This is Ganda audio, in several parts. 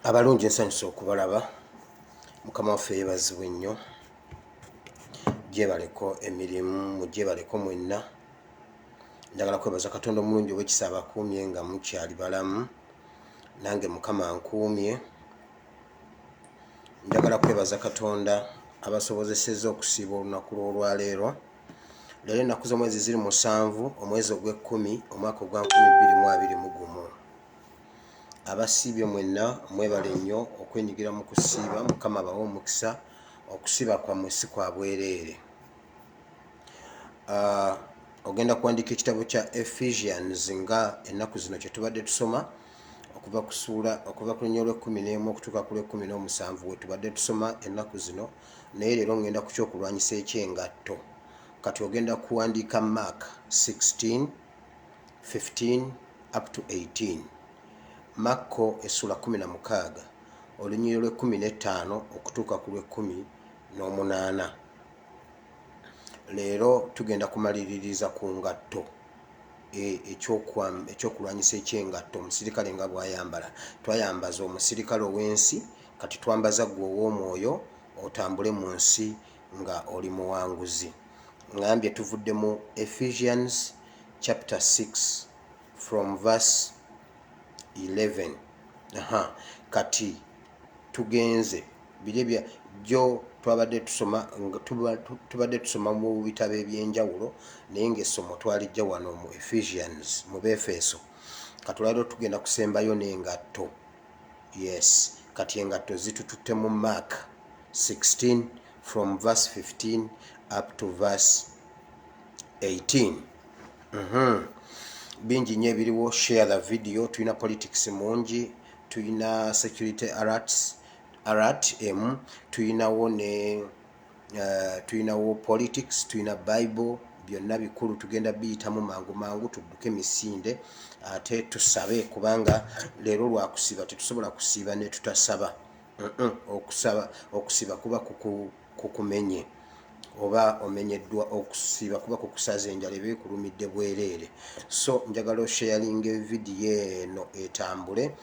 Abalungi nsanyusa okubalaba. Mukama waffe yeebazibwe nnyo. Gyebaleko emirimu, gyebaleko mwenna. Njagala kwebaza Katonda omulungi ow'ekisa abakuumye nga mukyali balamu. Nange Mukama ankuumye. Njagala kwebaza Katonda abasobozesezza okusiiba olunaku lw'olwaleero. Leero ennaku z'omwezi ziri 7 omwezi ogw'Ekkumi omwaka ogwa 2021. Abasiibye mwenna mwebale nnyo okwenyigira mu kusiiba. Mukama abawe omukisa. Okusiiba kwammwe si kwa bwereere. Ogenda kuwandiika ekitabo kya Ephesians nga ennaku zino kye tubadde tusoma okuva ku lunyolo lw'11 okutuuka ku lw'17 we tubadde tusoma ennaku zino, naye leero ngenda ku kyokulwanyisa ekyengatto. Kati ogenda kuwandiika Mark 16:15 up to 18. Makko essula 16 olunyiriro lw'15 okutuuka ku lw'18. Leero tugenda kumaliririza ku ngatto, ekyokulwanyisa ekyengatto omusirikale nga bw'ayambala. Twayambaza omusirikale ow'ensi, kati twambaza gwe ow'omwoyo otambule mu nsi nga oli muwanguzi. Ngambye tuvudde mu Ephesians chapter 6 from verse 11. Kati tugenze bire byo tubadde tusoma mu bitabo ebyenjawulo, naye ng'essomo twalijja wano mu Ephesians mu Befeso. Kati olwaleero tugenda kusembayo n'engatto. Yes, kati engatto zitututte mu Mark 16 from verse 15 up to verse 18. Bingi nnyo ebiriwo. Share the video. Tulina politics mungi, tulina security alert emu, tulinawo politics, tulina Bible, byonna bikulu. Tugenda biyitamu mangu tudduke emisinde ate tusabe, kubanga leero lwakusiiba tetusobola kusiiba ne tutasaba. Okusiiba kuba kukumenye oba omenyeddwa. Okusiiba kuba kukusaza enjala eba ekulumidde bwereere. So njagala osharinga vidiyo eno etambule.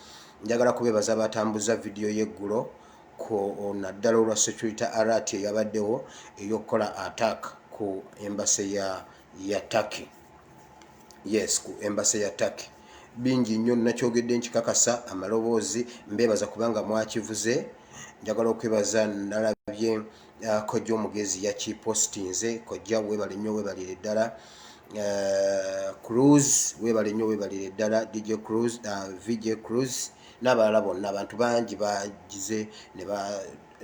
Njagala kubeebaza abatambuza vidiyo y'eggulo naddala olwa security alert eyabaddewo ey'okukola attack ku embassy ya Turkey. Yes, ku embassy ya Turkey. Bingi nnyo nakyogedde nkikakasa amaloboozi. Mbeebaza kubanga mwakivuze. Njagala okwebaza nalabye kojja omugezi yakipostinze. Kojja weebale nnyo, weebalire ddala. Cruz weebale nnyo, weebalire ddala. DJ Cruz, VJ Cruz n'abalala bonna. Abantu bangi bagize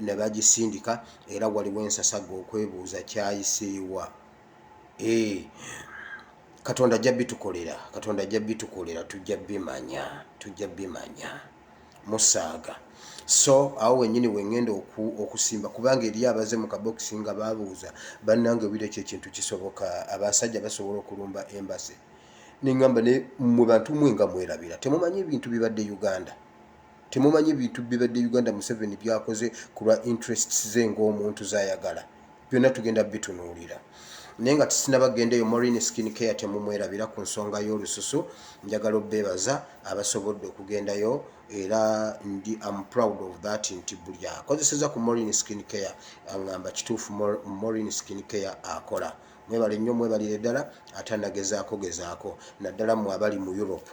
ne bagisindika, era waliwo ensasaga okwebuuza kyayisiiwa. Katonda ajja bitukolera. Tujja bimanya musaaga. So awo wennyini wengenda okusimba, kubanga eri abaze mu kabokisi nga babuuza bannange bwire ekyo ekintu kisoboka, abasajja basobola okulumba embassy. Neŋŋamba ne mwe bantu mwe nga mwerabira, temumanyi ebintu bibadde Uganda Museveni byakoze ku lwa interests ze ng'omuntu z'ayagala. Byonna tugenda bitunuulira. Naye nga tusinabagenda eyo Maureen Skin Care temumwerabira ku nsonga y'olususu. Njagala obbeebaza abasobodde okugendayo, era I'm proud of that nti buli akozeseza ku Maureen Skin Care aŋŋamba kituufu Maureen Skin Care akola. Mwebale nnyo, mwebalire ddala. Ate nagezaako naddala mu abali mu Europe.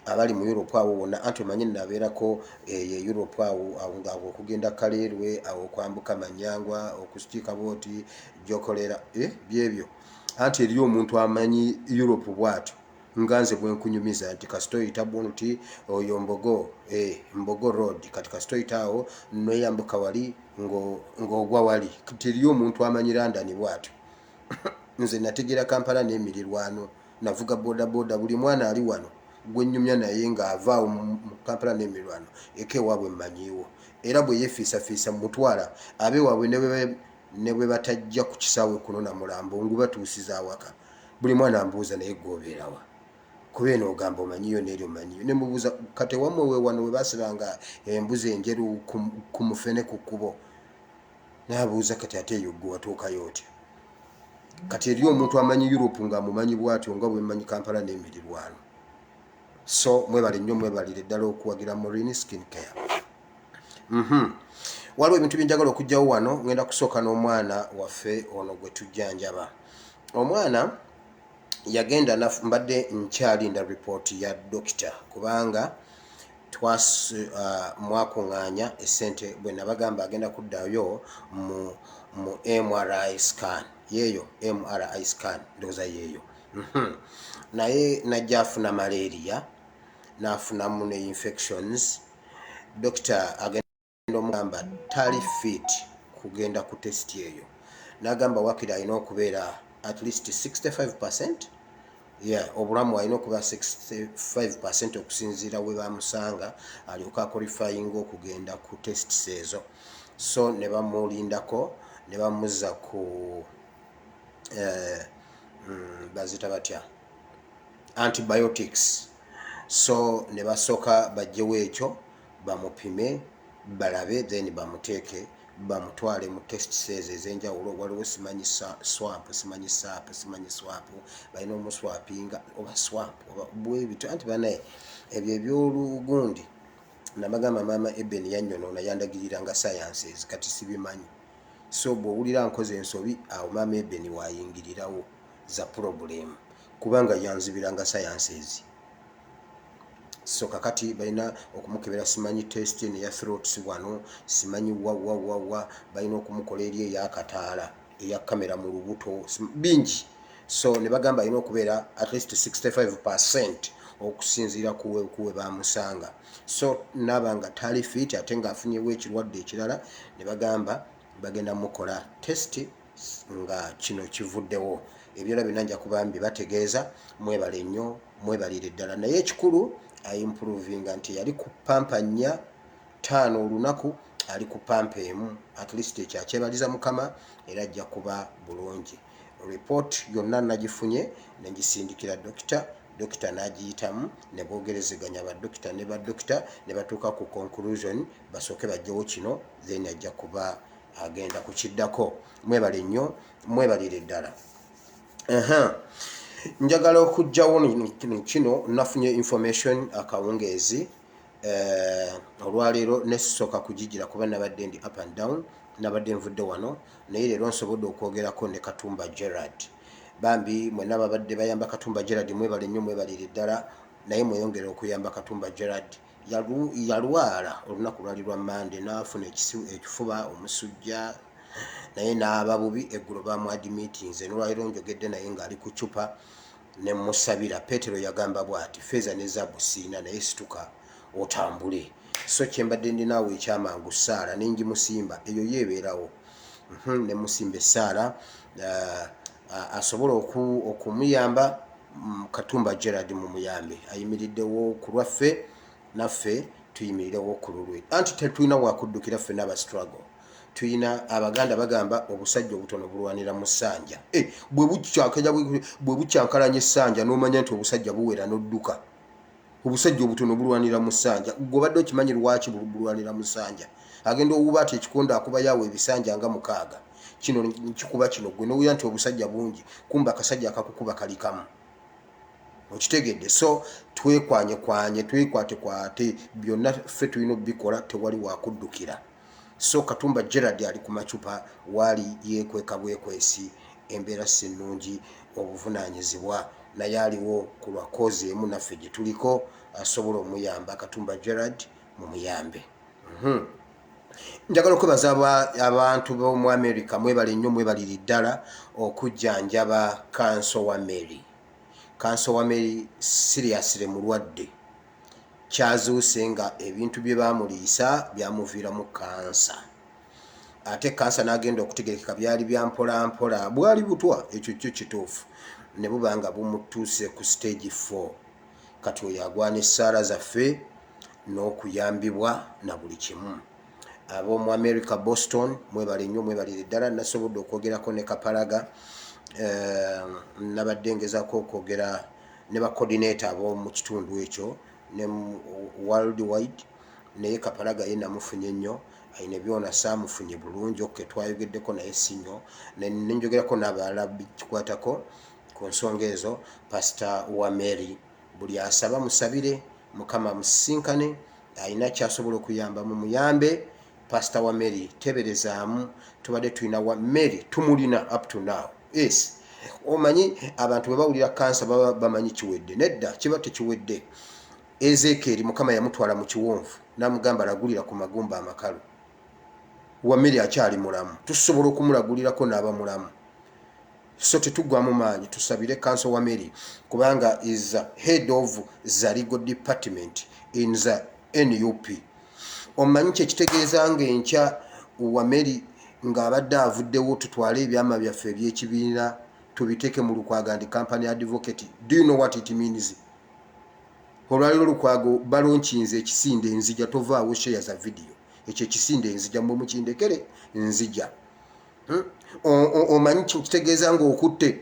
Abali mu Europe awo wonna, anti omanye nabeerako Europe awo okugenda Kaleerwe, awo okwambuka Manyangwa, okusitika booti gy'okolera byebyo. Anti eriyo omuntu amanyi Europe bw'atyo nganze bwenkunyumiza nti kasitoyita bwonti oyo mbogo road kati kasitoyita awo noyambuka wali ng'ogwa wali teriyo omuntu amanyira ndani bwatyo nze nategera Kampala n'emirirwano navuga bodaboda buli mwana ali wano gwenyumya naye ng'avaawo mu Kampala n'emirirwano eka ewaabwe mmanyiiwo era bwe yefiisafiisa mutwala abeewaabwe ne bwe batajja ku kisaawe kunona mulambo ngubatuusiza awaka buli mwana ambuuza naye gwobeerawa kuba eno ogamba omanyiyo n'eryo manyiyo ne mubuuza kati wamwe we wano we basibanga embuzi enjeru ku mufene ku kkubo n'abuuza kati ate eyo gwe watuukayo otya kati eri omuntu amanyi Europe ng'amumanyi bw'atyo nga bwe mmanyi Kampala n'emirirwano so mwebale nnyo mwebalire ddala okuwagira Marine Skin Care. Waliwo ebintu byenjagala okugyawo wano ngenda kusooka n'omwana waffe ono gwe tujjanjaba. Omwana yagenda mbadde nkyalinda ripooti ya dokita kubanga mwakuŋŋaanya essente bwe nabagamba agenda kuddayo mu MRI scan yeeyo MRI scan ndowooza yeeyo naye najja afuna malaria n'afunamu ne infections dokita agenda omugamba tali fit kugenda ku test eyo n'agamba wakiri alina okubeera at least 65%. Obulamu alina okuba 65% okusinziira we bamusanga alyoka akwalifyinga okugenda ku tests ezo so ne bamulindako ne bamuzza ku bazita batya antibiotics so ne basooka bajjewo ekyo bamupime balabe then bamuteeke bamutwale mu tests ezo ez'enjawulo waliwo simanyi swamp simanyi saapu simanyi swapu balina omuswapinga oba swamp oba bwebityo anti banaye ebyo ebyolugundi namagamba maama Eben yanyonoona yandagiriranga sciences kati sibimanyi so bw'owulira nkoze ensobi awo maama Eben wayingirirawo za problem kubanga yanzibiranga sciences so kakati balina okumukebera simanyi test neya throats wano simanyi wawawawa balina okumukola eri eyakataala eya kamera mu lubuto bingi so ne bagamba alina okubeera at least 65% okusinziira kuwe bamusanga so nabanga tali fit ate ngaafunyewo ekirwadde ekirala ne bagamba bagenda mukola test nga kino kivuddewo ebyola byonna nja kuba mbibategeeza mwebale nnyo mwebalire ddala naye ekikulu ayimprovinga nti yali ku pampa 4 5 olunaku ali ku pampa emu at least ekyakyebaliza mukama era ajja kuba bulungi report yonna nagifunye negisindikira dokita n'agiyitamu ne boogerezeganya badokita ne badokita ne batuuka ku conclusion basooke bajjewo kino then ajja kuba agenda kukiddako mwebale nnyo mwebalire ddala. Njagala okugjawo kino nafunye information akawungeezi olwaleero nesooka kugigira kuba nabadde ndi up and down nabadde nvudde wano naye leero nsobodde okwogerako ne Katumba Gerard bambi mwenna babadde bayamba Katumba Gerard mwebale nnyo mwebalire ddala naye mweyongere okuyamba Katumba Gerard yalwala olunaku lwali lwa Mande n'afuna ekifuba omusujja naye n'aba bubi eggulo bamuadmitinze n'olwaleero njogedde naye ng'ali ku cupa ne musabira Petero yagamba bw'ati feeza ne zaabu siina naye situka otambule so kyembadde ndinaawe ekyamangu Saara nengimusimba eyo yeebeerawo ne musimba Saara asobola okumuyamba Katumba Gerard mu muyambe ayimiriddewo ku lwaffe naffe tuyimirirewo ku lulwe anti tetulina wakuddukira ffe n'aba struggle tuyina abaganda bagamba obusajja obutono bulwanira mu ssanja bwe bucyankalanya essanja n'omanya nti obusajja buwera n'odduka obusajja obutono bulwanira mu ssanja gobadde okimanyi lwaki bulwanira mu ssanja agenda owuba ati ekikondo akuba yawe ebisanja nga 6 kino nkikuba kino gwe nowulira nti obusajja bungi kumba akasajja akakukuba kali kamu okitegedde so twekwate byonna ffe tulina obikola tewali wakuddukira so Katumba Gerard ali ku macupa wali yeekweka bwekwesi embeera si nnungi obuvunaanyizibwa naye aliwo ku lwakozi emu naffe gye tuliko asobola omuyamba Katumba Gerard mu muyambe. Njagala okwebaza abantu b'omu America mwebale nnyo mwebalire ddala okujjanjaba kanso wa Mary. kansa wa Mary seriously mulwadde kyazuuse nga ebintu bye bamuliisa byamuviiramu kansa ate kansa n'agenda okutegerekeka byali bya mpolampola bwali butwa ekyo kyo kituufu ne buba nga bumutuuse ku stage 4 kati oyo agwana essaala zaffe n'okuyambibwa na buli kimu ab'omu America Boston mwebale nnyo mwebalire ddala nasobodde okwogerako ne Kapalaga nabadde ngezaako okwogera ne bacoordinator ab'omu kitundu ekyo ne worldwide naye Kapalaga ye namufunye nnyo ayina byona saamufunye bulungi okke twayogeddeko naye si nnyo nenjogerako n'abalala bikikwatako ku nsonga ezo Pastor wa Mary buli asaba musabire Mukama musinkane ayina kyasobola okuyamba mu muyambe Pastor wa Mary teberezaamu tubadde tulina wa Mary tumulina up to now yes omanyi abantu bwe bawulira kansa baba bamanyi kiwedde nedda kiba tekiwedde Ezekiel Mukama yamutwala mu kiwonvu namugamba lagulira ku magumba amakalu wa Mary akyali mulamu tusobola okumulagulirako n'aba mulamu so tetugwamu maanyi tusabire kansa wa Mary kubanga is head of the legal department in the NUP omanyi kyekitegeeza ng'enkya wa Mary ng'abadde avuddewo tutwale ebyama byaffe eby'ekibiina tubiteeke mu Lukwago and Company Advocate. Do you know what it means? Olwaliro Lukwago balonkinze ekisinde enzija tovaawo share za video ekyo ekisinde enzija mwe mukindekere nzija omanyi kitegeeza ng'okutte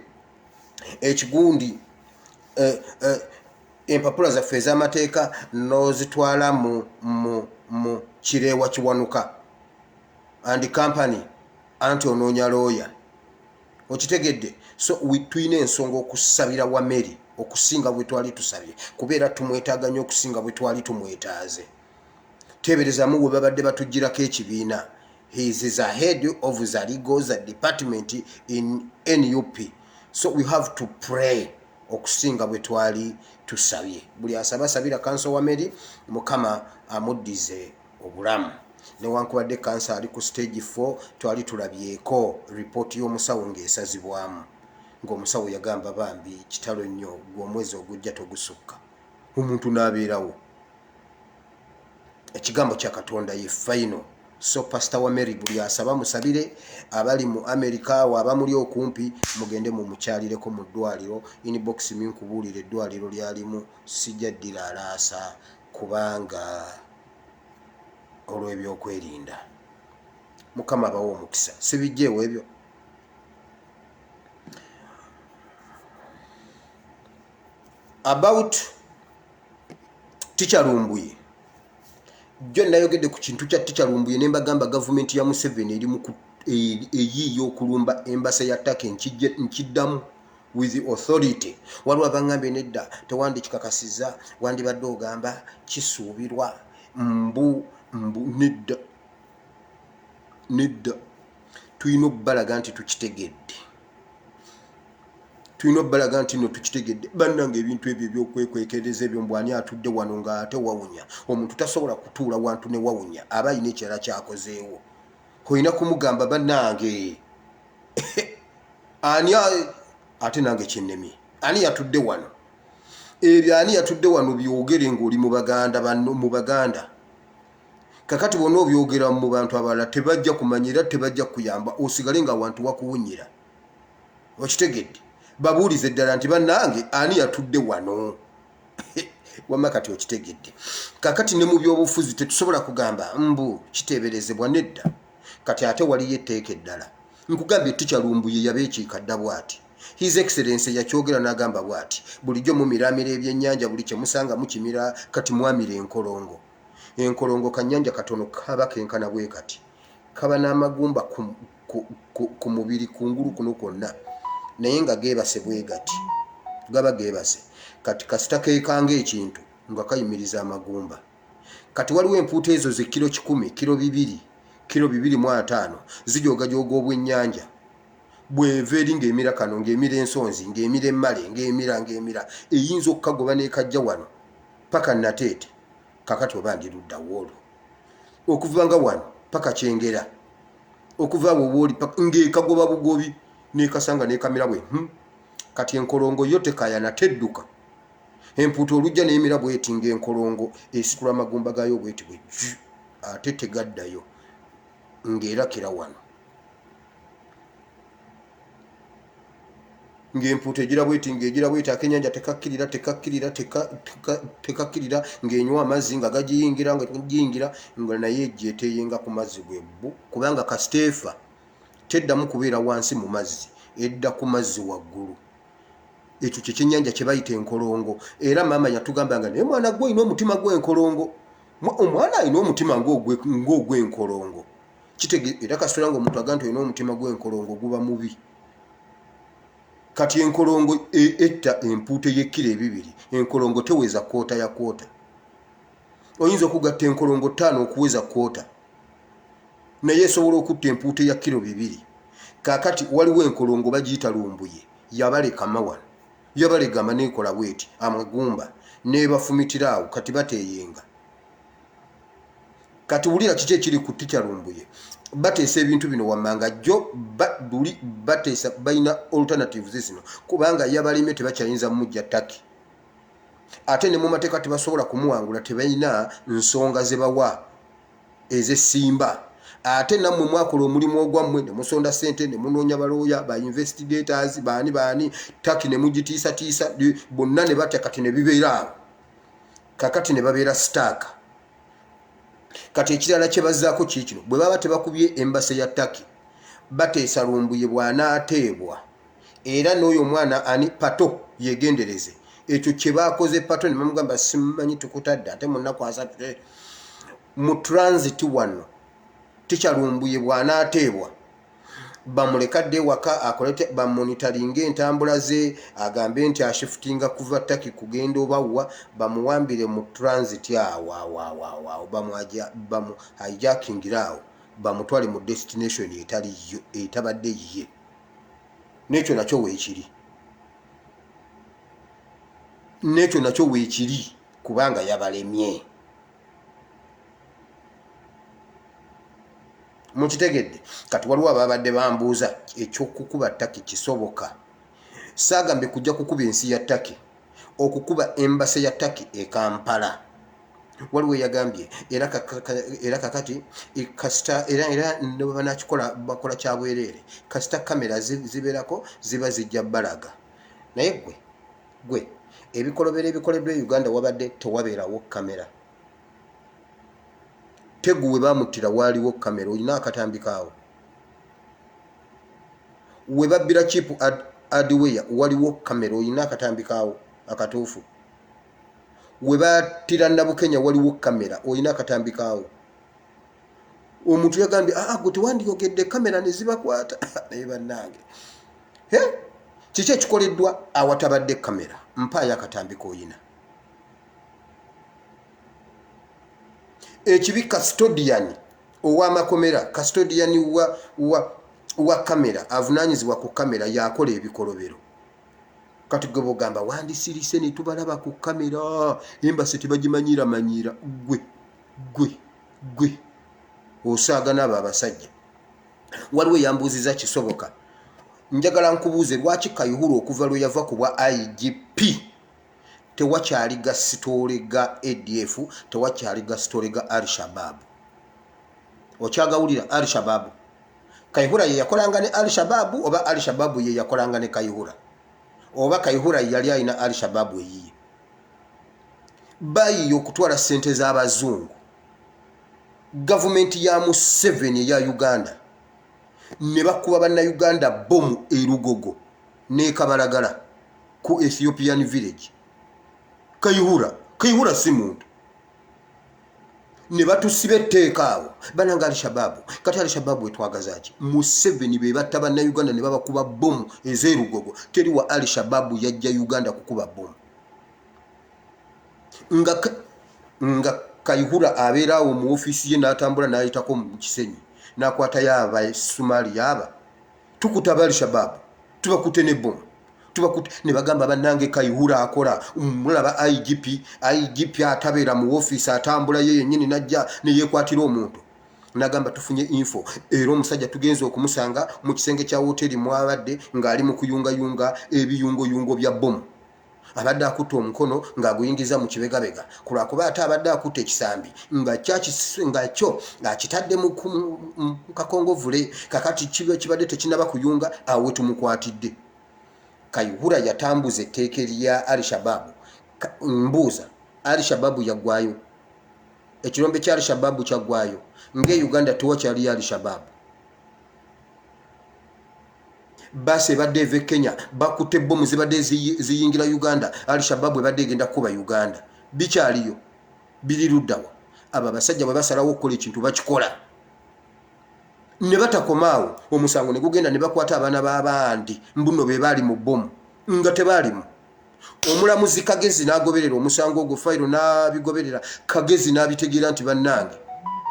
ekigundi empapula zaffe ez'amateeka n'ozitwala mu kireewa kiwanuka and company anti onoonya looya okitegedde so tulina ensonga okusabira wa Mary okusinga bwe twali tusabye kubeera tumwetaaga nnyo okusinga bwe twali tumwetaaze teberezaamu bwe babadde batugirako ekibiina he is the head of the legal department in NUP so we have to pray okusinga bwe twali tusabye buli asabira kansa wa Mary Mukama amuddize obulamu newankubadde kansa ali ku stage 4 twali tulabyeko report y'omusawo ng'esazibwamu ng'omusawo yagamba bambi kitalo nnyo gw'omwezi ogujja togusukka omuntu n'abeerawo ekigambo kya Katonda ye final so Pastor wa Mary buli asaba musabire abali mu America abamuli okumpi mugende mu mukyalireko mu ddwaliro inbox minkubuulire eddwaliro lyalimu sijja ddira alaasa kubanga olw'ebyokwerinda Mukama abawo omukisa sibijjeewo ebyo about Teacher Lumbuye jjo nayogedde ku kintu kya Teacher Lumbuye ne mbagamba gavumenti ya Museveni eri mu eyiyo okulumba embasa ya Turkey nkiddamu with the authority waliwo abangambe nedda tewandi kikakasiza wandibadde ogamba kisuubirwa mbu nedda tulina obbalaga nti tukitegedde bannanga ebintu ebyo ebyokwekwekereza ebyo mbwani atudde wano nga ate wawunya omuntu tasobola kutuula wantu ne wawunya aba ayina ekirala kyakozeewo olina kumugamba bannange ani ate nange kyennemye ani yatudde wano ebyo ani yatudde wano byogere ng'oli mu baganda kakati bonna obyogera mu bantu abalala tebajja kumanyira tebajja kuyamba osigale nga abantu wakuwunyira okitegedde babuulize ddala nti bannange ani yatudde wano wamma kati okitegedde kakati ne mu byobufuzi tetusobola kugamba mbu kiteeberezebwa nedda kati ate waliyo etteeka eddala nkugambye Teacher Lumbuye yabeekiika dda bw'ati His Excellency yakyogera n'agamba bw'ati bulijjo mumiramira ebyennyanja buli kye musanga mukimira kati mwamira enkolongo kannyanja katono kaba kenkana bwe kati kaba n'amagumba ku mubiri kungulu kuno kwonna naye nga geebase bwe gati gaba geebase kati kasita keekanga ekintu nga kayimiriza amagumba kati waliwo empuuta ezo ze kilo 10 kilo 2.5 zijooga obwennyanja bw'eva eri ng'emira kano ng'emira ensonzi ng'emira emmale ng'emira eyinza okukagoba n'ekajja wano paka Nateete kakati oba ndiruddawo olwo okuva nga wano paka Kyengera okuva awo wooli ng'ekagoba bugobi n'ekasanga n'ekamira bwe kati enkolongo yo tekayana tedduka empuuta olujja n'emira bwetinga enkolongo esitula amagumba gayo bweti bwe ate tegaddayo ng'erakira wano ng'empuuta egira bweti ng'egira bweti akenyanja tekakkirira ng'enywa amazzi nga gagiyingira nga giyingira nga naye ejjeeteeyenga ku mazzi bwebbu kubanga kasiteefa teddamu kubeera wansi mu mazzi edda ku mazzi waggulu ekyo kyekinnyanja kye bayita enkolongo era maama yatugamba nga naye mwana gwe olina omutima gw'enkolongo omwana alina omutima ng'ogw'enkolongo era kasitula ng'omuntu aga nti olina omutima gw'enkolongo guba mubi kati enkolongo etta empuuta ey'ekkiro ebibiri enkolongo teweza kwota ya kwota oyinza okugatta enkolongo 5 okuweza kwota naye esobola okutta empuuta ya kiro 2 kakati waliwo enkolongo bagiyita lumbuye yabaleka mawano yabalegama nekola bweti amagumba nebafumitira awo kati bateeyenga kati wulira kiki ekiri ku tikya lumbuye bateesa ebintu bino wammanga jjo buli bateesa balina alternatives zino kubanga yabalime tebakyayinza mujja ttaki ate ne mu mateeka tebasobola kumuwangula tebalina nsonga ze bawa ez'essimba ate nammwe mwakola omulimu ogwammwe ne musonda ssente ne munoonya balooya ba investigators baani ttaki ne mugitiisatiisa bonna ne batya kati ne bibeera awo kakati ne babeera staaka kati ekirala kye bazzaako kiikino bwe baba tebakubye embase ya ttaki bateesa lumbuye bw'anaateebwa era n'oyo omwana ani pato yegendereze ekyo kye baakoze pato ne bamugamba simanyi tukutadde ate mu nnaku 3 mu transit wano tikyalumbuye bw'anaateebwa bamulekadde waka akolete bamonitaringa entambula ze agambe nti ashifutinga kuva ttaki kugenda obawa bamuwambire mu transit awo bamu hijackingira bamutwale mu destination etaliyo etabadde ye nekyo nakyo weekiri kubanga yabalemye mukitegedde kati waliwo ababadde bambuuza ekyokukuba ttaki kisoboka saagambe kujja kukuba ensi ya ttaki okukuba embase ya ttaki e Kampala waliwo yagambye era kakati kasita era nebanakikola bakola kyabwereere kasita kamera zibeerako ziba zijja balaga naye gwe ebikolobero ebikoleddwa e Uganda wabadde tewabeerawo kamera teguwe bamuttira waaliwo kamera olina akatambikaawo we babbira chipu adweya waliwo kamera olina akatambikaawo akatuufu we battira Nabukenya waliwo kamera olina akatambikaawo omuntu yagambye gwe tewandiyogedde kamera ne zibakwata naye bannange kiki ekikoleddwa awatabadde kamera mpaayo akatambika olina ekibi custodian ow'amakomera custodian wa kamera avunaanyizibwa ku kamera yakola ebikolobero kati gwe bogamba wandisirise ne tubalaba ku kamera embase tebagimanyira gwe osaaga n'abo abasajja waliwo yambuuziza kisoboka njagala nkubuuze lwaki Kayihura okuva lwe yava ku bwa IGP tewakyali gasitole ga ADF tewakyali gasitole ga Al-Shabaab okyagawulira Al-Shabaab Kayihura ye yakolanga ne Al-Shabaab oba Al-Shabaab ye yakolanga ne Kayihura oba Kayihura yali alina Al-Shabaab eyiye bayiye okutwala ssente z'abazungu gavumenti ya Museveni ya Uganda ne bakuba bannayuganda bomu erugogo ne Kabalagala ku Ethiopian village Kayihura si muntu ne batusiba etteeka awo bananga Al-Shabaab kati Al-Shabaab etwagazaaki Museveni be batta bannayuganda ne babakuba bomu ez'erugogo teri wa Al-Shabaab yajja Uganda kukuba bomu nga Kayihura abeera awo mu ofiisi ye n'atambula n'ayitako mu kisenyi n'akwatayo Abasomalia aba tukutaba Al-Shabaab tubakute ne bomu ne bagamba bannange Kayihura akola mulaba IGP atabeera mu ofiisi atambula ye yennyini najja ne yeekwatira omuntu nagamba tufunye info era omusajja tugenze okumusanga mu kisenge kya hoteli mwabadde ng'ali mu kuyungayunga ebiyungoyungo bya bomu abadde akutta omukono ng'aguyingiza mu kibegabega kulwakuba ate abadde akutta ekisambi nga kyo akitadde mu kakongovule kakati kibadde tekinaba kuyunga awe tumukwatidde. Kayihura yatambuza etteeka lya Al-Shabaab. Mbuuza Al-Shabaab yaggwayo, ekirombe kya Al-Shabaab kyaggwayo ng'e Uganda tewakyali Al-Shabaab. Basi badde eve Kenya bakutte bomu zibadde ziyingira Uganda, Al-Shabaab ebadde egenda kuba Uganda. Bikyaliyo biri luddawa. Abo abasajja bwe basalawo okukola ekintu bakikola. Ne batakomaawo omusango ne gugenda ne bakwata abaana b'abandi mbuno be baali mu bomu nga tebaalimu. Omulamuzi Kagezi n'agoberera omusango ogwo, fayiro n'abigoberera. Kagezi n'abitegeera nti bannange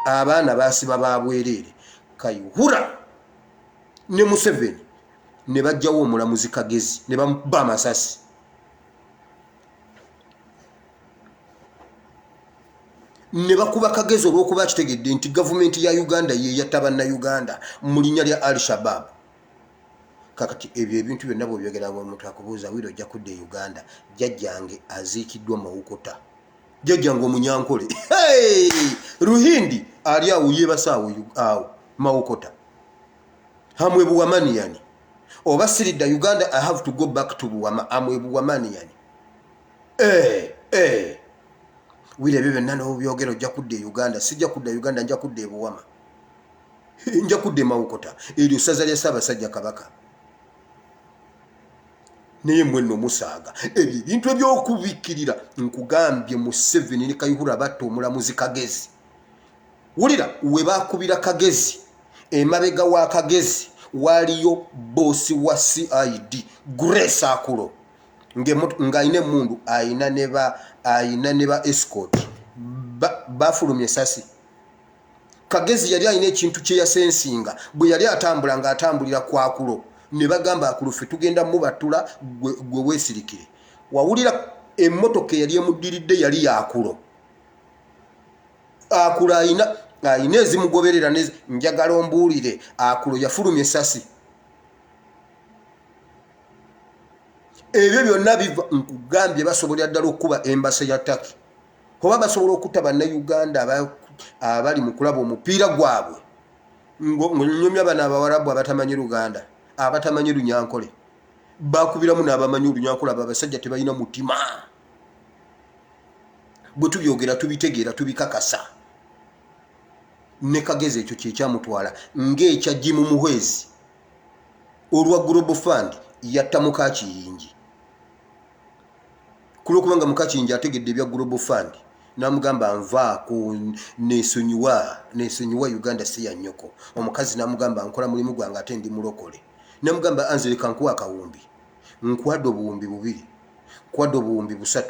abaana baasiba babwereere. Kayihura ne Museveni ne bajjawo omulamuzi Kagezi ne bamuba amasasi. Ne bakuba Kagezi olw'okuba kitegedde nti gavumenti ya Uganda ye yatta bannayuganda mu linnya lya Al-Shabaab. Kakati ebyo ebintu byonna bw'obyogera omuntu akubuuza wiro ojja kudda e Uganda, jjajjange aziikiddwa Mawokota, jjajjange Omunyankole Ruhindi ali awo yeebase awo Mawokota hamwe Buwamaniyani. Oba siridda Uganda, I have to go back to Buwama amwe Buwamaniyani. Wire ebyo byonna n'obyogera ojja kudda e Uganda. Sijja kudda Uganda, nja kudda e Buwama, nja kudda e Mawokota, eryo ssaza lya Ssaabasajja Kabaka. Naye mwenno musaaga ebyo ebintu ebyokubikkirira. Nkugambye Museveni ne Kayihura batta omulamuzi Kagezi. Wulira we baakubira Kagezi, emabega wa Kagezi waliyo boosi wa CID Grace Akulo ng'ayina emmundu ayina ne ba escort bafulumya essasi. Kagezi yali alina ekintu kye yasensinga bwe yali atambula ng'atambulira ku Akulo. Ne bagamba Akulo, ffe tugenda mubatula gwe weesirikire. Wawulira emmotoka eyali emuddiridde yali ya Akulo. Akulo ayina ezimugoberera. Njagala ombuulire, Akulo yafulumya essasi. Ebyo byonna biva nkugambye basobolera ddala okuba embase ya Turkey. Oba basobola okutta bannayuganda abali mu kulaba omupiira gwabwe ng'onyumya bano Abawarabu abatamanyi Luganda, abatamanyi Lunyankole. Bakubiramu n'abamanyi Olunyankole. Abo abasajja tebalina mutima. Bwe tubyogera tubitegeera, tubikakasa. Ne Kagezi ekyo kye kyamutwala ng'ekya Jim Muhwezi olwa Global Fund yatta Mukakiyingi. Kulwokubanga Mukakiyingi ategedde ebya Global Fund n'amugamba nvaako neesonyiwa Uganda si ya nnyoko. Omukazi n'amugamba nkola mulimu gwange ate ndi mulokole. N'amugamba anze leka nkuwa akawumbi. Nkwadde obuwumbi 2, kwadde obuwumbi 3,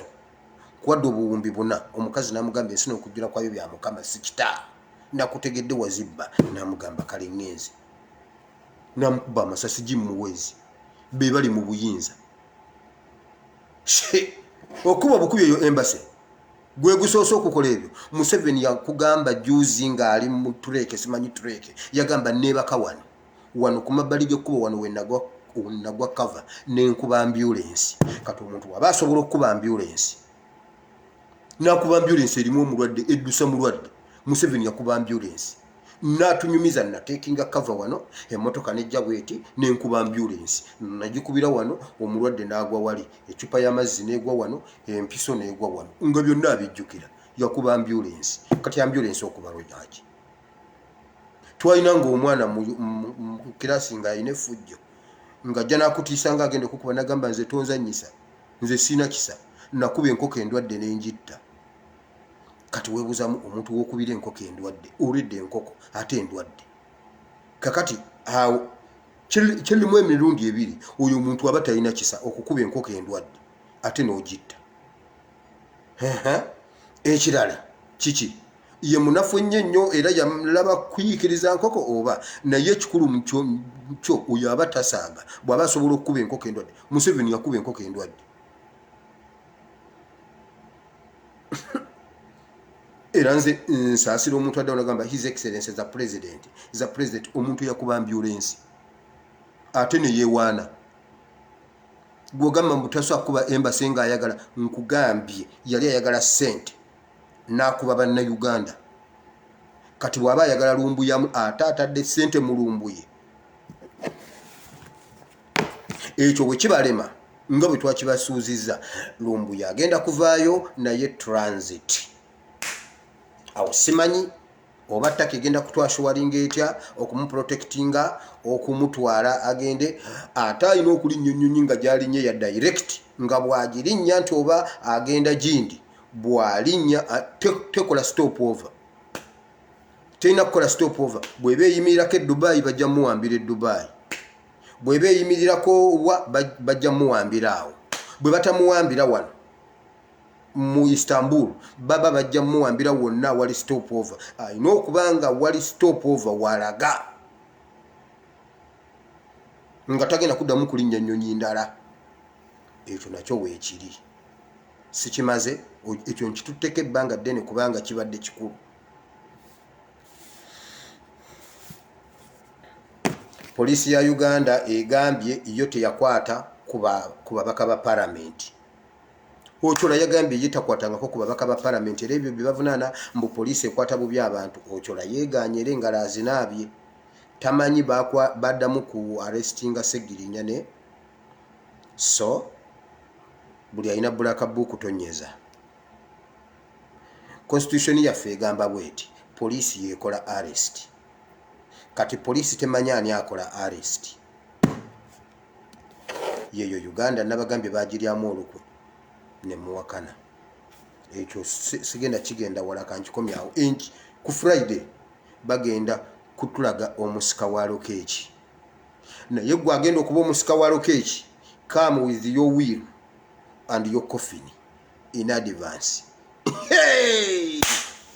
kwadde obuwumbi 4. Omukazi n'amugamba ensino okujjula kwayo bya Mukama si kita. Nakutegedde wazibba. N'amugamba kale ngenze. N'amukuba amasasi Jim Muhwezi. Be bali mu buyinza. Okuba obukubi eyo embase gwe gusoose okukola ebyo. Museveni yakugamba juzi ng'ali mu tureke, simanyi tureke, yagamba neebaka wano ku mabbali g'ekkubo wano wenagwa cover n'enkuba ambulance. Kati omuntu waba asobola okukuba ambulance, n'akuba ambulance erimu omulwadde eddusa mulwadde, Museveni yakuba ambulance n'atunyumiza nateekinga cover wano, emmotoka nejja bweti n'enkuba ambulance nagikubira wano, omulwadde n'agwa wali, ecupa y'amazzi n'egwa wano, empiso n'egwa wano, nga byonna abijjukira. Yakuba ambulance. Kati ambulance okuba lwaki? Twalina ng'omwana mu kirasi ng'alina effujjo ng'ajja n'akutiisa ng'agenda okukuba n'agamba nze tonzannyisa, nze siina kisa, nakuba enkoko endwadde n'engitta. Kati weebuzamu omuntu w'okubira enkoko endwadde, olidde enkoko ate endwadde. Kakati awo kyerimu emirundi 2 oyo omuntu aba talina kisa okukuba enkoko endwadde ate n'ogitta. Ekirala kiki? Ye munafu ennyo era yalaba kuyiikiriza nkoko oba naye ekikulu mu kyo oyo aba tasaaga bw'aba asobola okukuba enkoko endwadde. Museveni yakuba enkoko endwadde. era nze nsaasira omuntu adde onagamba his excellence is a president omuntu yakuba ambulance ate ne yeewaana gwogamba mutasobola kuba embase nga ayagala nkugambye yali ayagala ssente n'akuba bannayuganda kati bw'aba ayagala lumbuyamu ate atadde ssente mu lumbuye ekyo bwe kibalema nga bwe twakibasuuzizza lumbuye agenda kuvaayo naye transit awo simanyi oba ttaka egenda kutwashuwalinga etya okumuprotectinga okumutwala agende ate alina okulinnya ennyonyi nga gy'alinnya ya direct nga bw'agirinnya nti oba agenda gindi bw'alinnya tekola stop over terina kukola stop over bw'eba eyimirirako e Dubai bajja muwambira e Dubai bw'eba eyimirirako wa bajja muwambira awo bwe batamuwambira wano mu Istanbul baba bajja muwambira wonna wali stop over ayina okubanga wali stop over walaga nga tagenda kuddamu kulinnya nnyonyi ndala ekyo nakyo weekiri sikimaze ekyo nkitutteko ebbanga ddene kubanga kibadde kikulu poliisi ya Uganda egambye yo teyakwata ku babaka ba palamenti Ochola yagambye yitakwatangako ku babaka ba palamenti era ebyo bibavunaana mbu poliisi ekwata bubi abantu Ochola yeeganyere engalo azinaabye tamanyi baddamu ku arrestinga Segirinya ne so buli alina black book tonyeza constitution yaffe egamba bweti poliisi yekola arrest kati poliisi temanya ani akola arrest yeyo Uganda nabagambye bagiryamu olukwe ne muwakana ekyo sigenda kigenda wala kankikomyawo enki ku Friday bagenda kutulaga omusika wa lokeeki naye gwe agenda okuba omusika wa lokeeki come with your will and your coffin in advance hey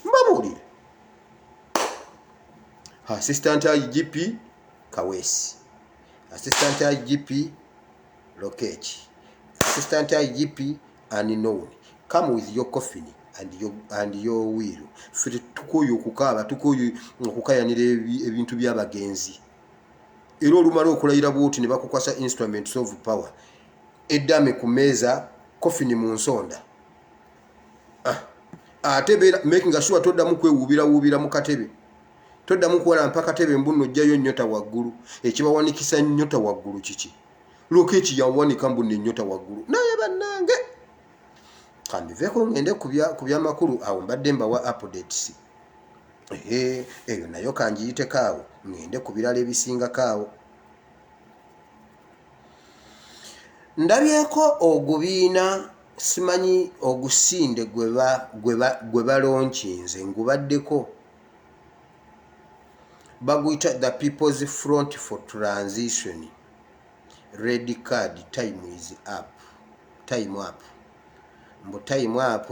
mbabulire assistant IGP Kawesi assistant IGP Lokechi assistant IGP unknown come with your coffin and your will fiti tukoyo kukaba tukoyo okukayanira ebintu byabagenzi era olumala okulayira bwoti ne bakukwasa instruments of power eddame ku meeza coffin mu nsonda ate making sure toddamu kwewuubira mu katebe toddamu kuwala mpaka tebe mbuno jjayo nnyota waggulu ekibawanikisa nnyota waggulu kiki Lokechi yawanika mbunne nnyota waggulu naye bannange kambiveko ngende ku byamakulu awo mbadde mbawa updates eyo nayo kanjiyite kaawo ngende ku birala ebisinga kaawo ndabyeko ogubiina simanyi ogusinde gwe balonkinze ngubaddeko baguyita the People's Front for Transition red card time is up mbu time up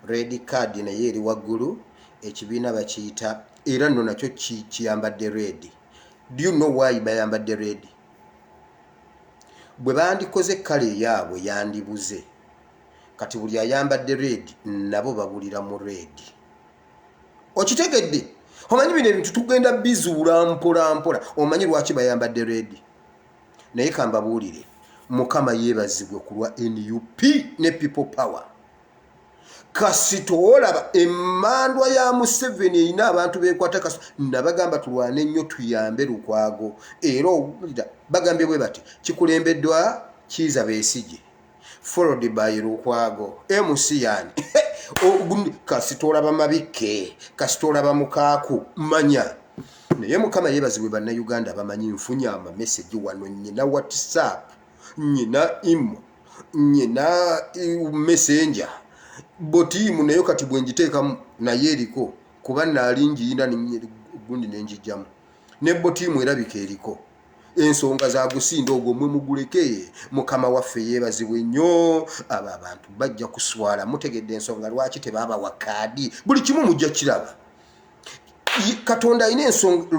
red card naye eri waggulu ekibiina bakiyita era nno nakyo kiyambadde red. Do you know why bayambadde red? Bwe bandikoze kale yaabwe yandibuze kati buli ayambadde red nabo babulira mu red. Okitegedde omanyi bino ebintu tugenda bizuula mpola omanyi lwaki bayambadde red. Naye kambabuulire Mukama yeebazibwe ku lwa NUP ne people power. Kasito olaba emmandwa ya Museveni erina abantu beekwata kasito nabagamba tulwane nnyo tuyambe Lukwago era bagambye bwe bati kikulembeddwa Kiza Besigye followed by Lukwago MC yani kasito olaba Mabike kasito olaba Mukaaku manya naye Mukama yeebazibwe bannayuganda bamanyi nfunya amamesegi wano nyina WhatsApp nyina imo nyina messenger botimu nayo kati bwenjiteeka naye eriko kuba naalingiina gundi nenjijjamu ne botimu erabika eriko ensonga za gusinda ogwo mwe muguleke Mukama waffe yeebazibwe nnyo abo abantu bajja kuswala mutegedde ensonga lwaki tebaaba wakaadi buli kimu mujja kiraba Katonda alina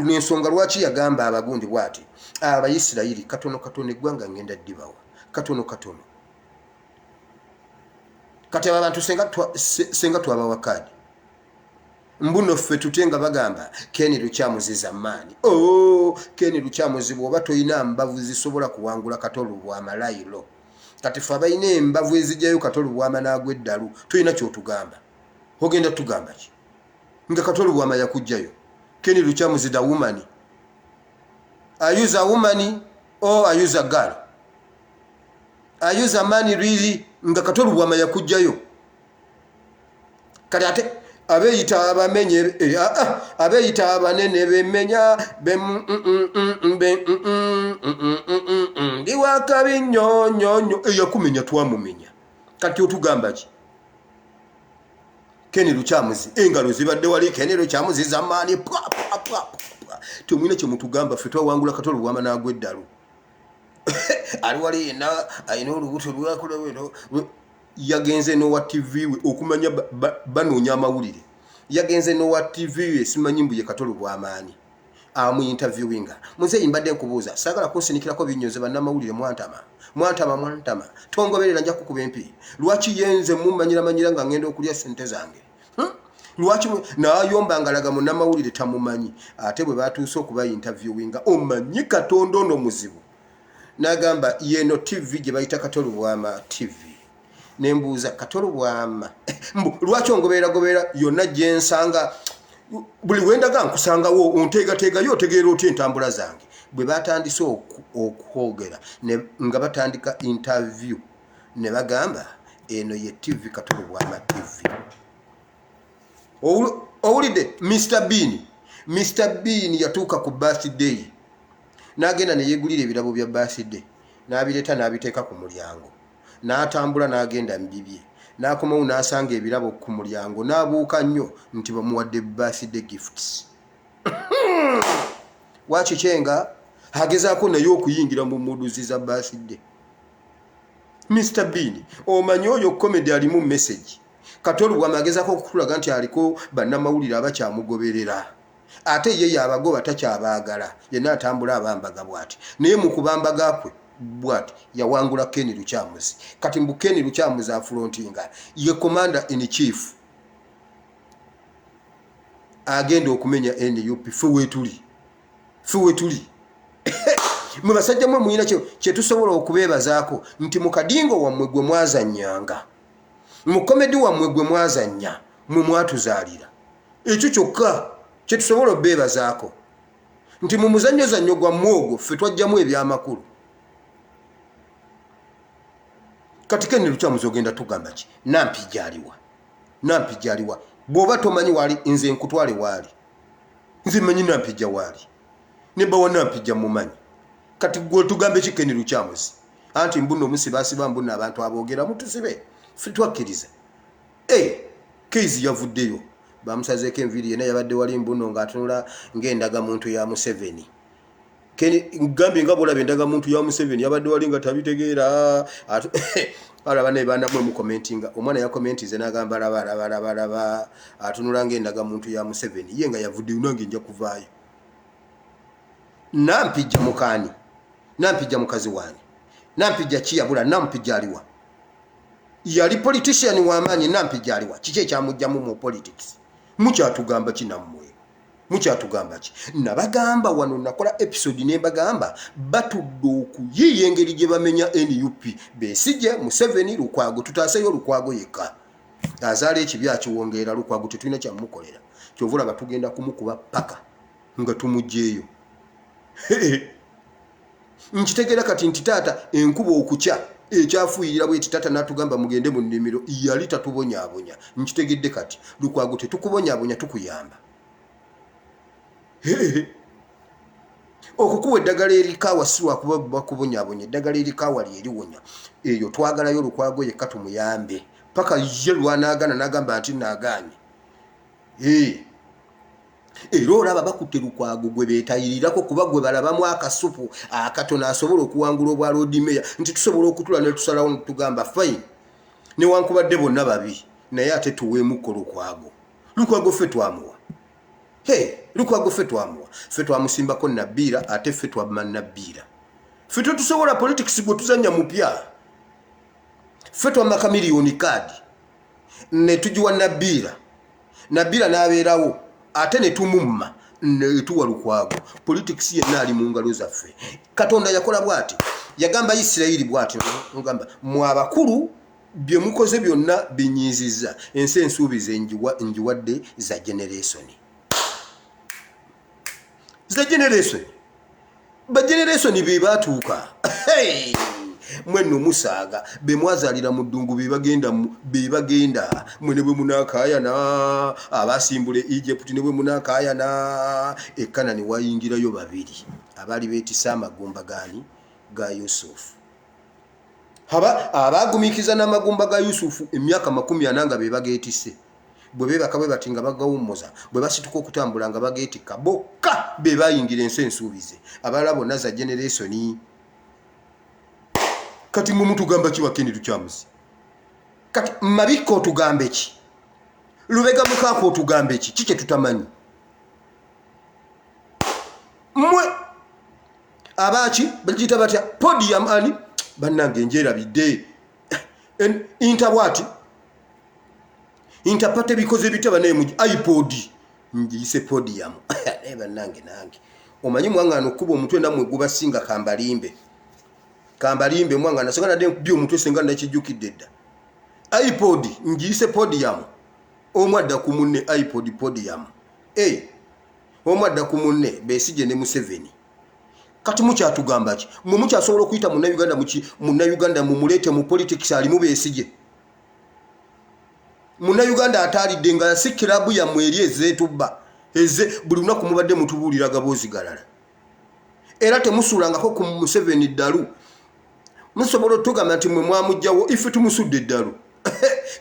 ensonga lwaki yagamba abagundi bwati Abayisirayiri katono eggwanga ngenda ddibawa katono kati abantu senga twaba wakaadi mbuno ffe tutenga bagamba Ken Lukyamuzi zamani Ken Lukyamuzi bw'oba toyina mbavu zisobola kuwangula Katolo Bwamalayiro kati ffe abalina embavu ezijjayo Katolo Bwama n'agweddalu toyina kyotugamba ogenda tugamba ki nga Katolo Bwama yakujjayo Ken Lukyamuzi the woman are you a woman or are you a girl are you a man really nga Katolo Bwama yakujjayo kati ate abeyita abamenye abeyita abanene bemenya ndiwaka binyonyonyo eyakumenya twamumenya kati otugamba ki Ken Lukyamuzi engalo zibadde wali Ken Lukyamuzi zamani tumwine kye mutugamba ffe twawangula Katolo Bwama n'agweddalu ali wali ayina olubuto lwakulawero yagenze no wa TV we okumanya banoonya amawulire yagenze no wa TV we simanyi mbuye Katolo Bwamaani amu interviewinga muze imbadde nkubuuza sagala kunsinikirako binyonze bannamawulire mwantama tongoberera nja kukuba empi lwaki yenze mumanyira nga ngenda okulya sente zange lwaki naayomba ngalaga munnamawulire tamumanyi ate bwe batuuse okuba interviewinga omanyi Katonda ono muzibu nagamba yeno TV gye bayita Katolo Bwama TV nembuuza Katolo Bwama lwaki ongoberera yonna gye nsanga buli wendaga nkusangawo onteegateegayo otegeera otya entambula zange bwe batandise okwogera nga batandika interview ne bagamba eno ye TV Katolo Bwama TV owulidde Mr Bean yatuuka ku birthday n'agenda ne yeegulira ebirabo bya birthday n'abireeta n'abiteeka ku mulyango n'atambula n'agenda mbibye n'akomawo n'asanga ebirabo ku mulyango n'abuuka nnyo nti bamuwadde birthday gifts wakikyenga agezaako naye okuyingira mu muduzi za birthday Mr Bean omanyi oyo comedy alimu message Katolo Bwama agezaako okutulaga nti aliko bannamawulire abakyamugoberera ate ye yabagoba takyabaagala yenna atambula abambaga bw'ati naye mu kubambaga kwe bw'ati yawangula Ken Lukyamuzi kati mbu Ken Lukyamuzi afrontinga ye commander in chief agenda okumenya NUP ffe wetuli mwe basajja mwe muyina kye tusobola okubeebazaako nti mu kadingo wammwe gwe mwazannyanga mu komedi wammwe gwe mwazannya mwe mwatuzaalira ekyo kyokka kye tusobola obeebazaako nti mu muzannyo gwammwe ogwo ffe twajjamu ebyamakulu kati Ken Lukyamuzi ogenda tugamba ki nampijaliwa bw'oba tomanyi waali nze nkutwale waali nze manyi nampijja waali nebawa nampijja mumanyi kati gwe tugambe ki Ken Lukyamuzi anti mbuno omusibasiba mbuno abantu aboogera mutusibe ffe twakkiriza Keizi yavuddeyo bamusazeeko enviiri yena yabadde wali mbuno ng'atunula ng'endaga muntu ya Museveni Ngambi nga bwolaba endaga muntu ya Museveni yabadde wali nga tabitegeera alaba ne baana mwe mukomentinga omwana yakomentize n'agamba laba atunula ng'endaga muntu ya Museveni ye nga yavuddeyo nange nja kuvaayo nampijja mukaani nampijja mukazi wange nampijja kiyabula nampijja aliwa yali politician w'amaanyi nampijja aliwa kiki ekyamugjamu mu politics mukyatugamba kinammwe mukyatugamba ki nabagamba wano nakola episode ne mbagamba batudde okuyiiya engeri gye bamenya NUP Besigye Museveni Lukwago tutaaseyo Lukwago yekka azaala ekibi akiwongeera Lukwago tetulina kyamukolera kyovula batugenda kumukuba paka nga tumugjeeyo nkitegeera kati nti taata enkuba okukya ekyafuuyira bwe titata natugamba mugende mu nnimiro yali tatubonyaabonya nkitegedde kati Lukwago tetukubonyaabonya tukuyamba okukuwa eddagala erikaawa si lwakuba bakubonyaabonya eddagala erikaawa lyeriwonya eyo twagalayo Lukwago yekka tumuyambe paka ye lwanaagana n'agamba nti naagaanye era olaba bakutte Lukwago gwe beetayirirako kuba gwe balabamu akasupu akatono asobola okuwangula obwa Lord Mayor nti tusobola okutula ne tusalawo netugamba fine newankubadde bonna babi naye ate tuweemuko Lukwago ffe twamuwa Lukwago ffe twamuwa ffe twamusimbako Nabbiira ate ffe twamma Nabbiira ffe tetusobola politics gwe tuzannya mupya ffe twamma kamiliyoni kaadi ne tugiwa Nabbiira Nabila n'abeerawo ate ne tumumma ne tuwa lukwago. Politics yenna ali mu ngalo zaffe. Katonda yakola bw'ati, yagamba Isirayiri bw'ati, ngamba mu abakulu bye mukoze byonna binyiizizza, ensi ensuubize njiwadde za generation. Za generation. Ba generation be batuuka. Hey! Mwenu musaaga be mwazalira mu ddungu be bagenda mwene bwe munakaayana abasimbule Egypt ne bwe munakaayana Kanani wayingirayo babiri abali beetisa amagumba ga Yusufu. Abagumikiza n'amagumba ga Yusufu emyaka 40 nga be bageetise. Bwe bebaka bwe batinga bagawummuza bwe basituka okutambula nga bageetika bokka be bayingira ensi ensuubize. Abalala bonna za generation. Kati mu mtu gamba kiwa Ken Lukyamzi. Kati mabiko tugambe ki? Lubega mukako tugambe ki? Kike tutamanyi. Mwe abachi bagita batya podium ani bannange njera bidde. Interwati interpate bikoze bitaba naye mu iPod njise podium. Bannange nange. Omanyi mwangano kuba omutwe namwe gubasinga Kambalimbe mwanga nasonga na byo mutwe senga nakijukidde dda. iPod njise podium. Omwadda ku munne iPod podium. Omwadda ku munne Besigye ne Museveni. Kati mukyatugamba ki? Mukyasobola okuyita Munnayuganda mumulete mu politics ali mu Besigye. Munnayuganda ataalidde nga si kilabu ya mweri ezeetubba. Buli lunaku mubadde mutubuulira gaboozi galala. Era temusuulangako ku Museveni ddalu. Musobola tugamba nti mwe mwamujjawo ife tumusudde eddalu.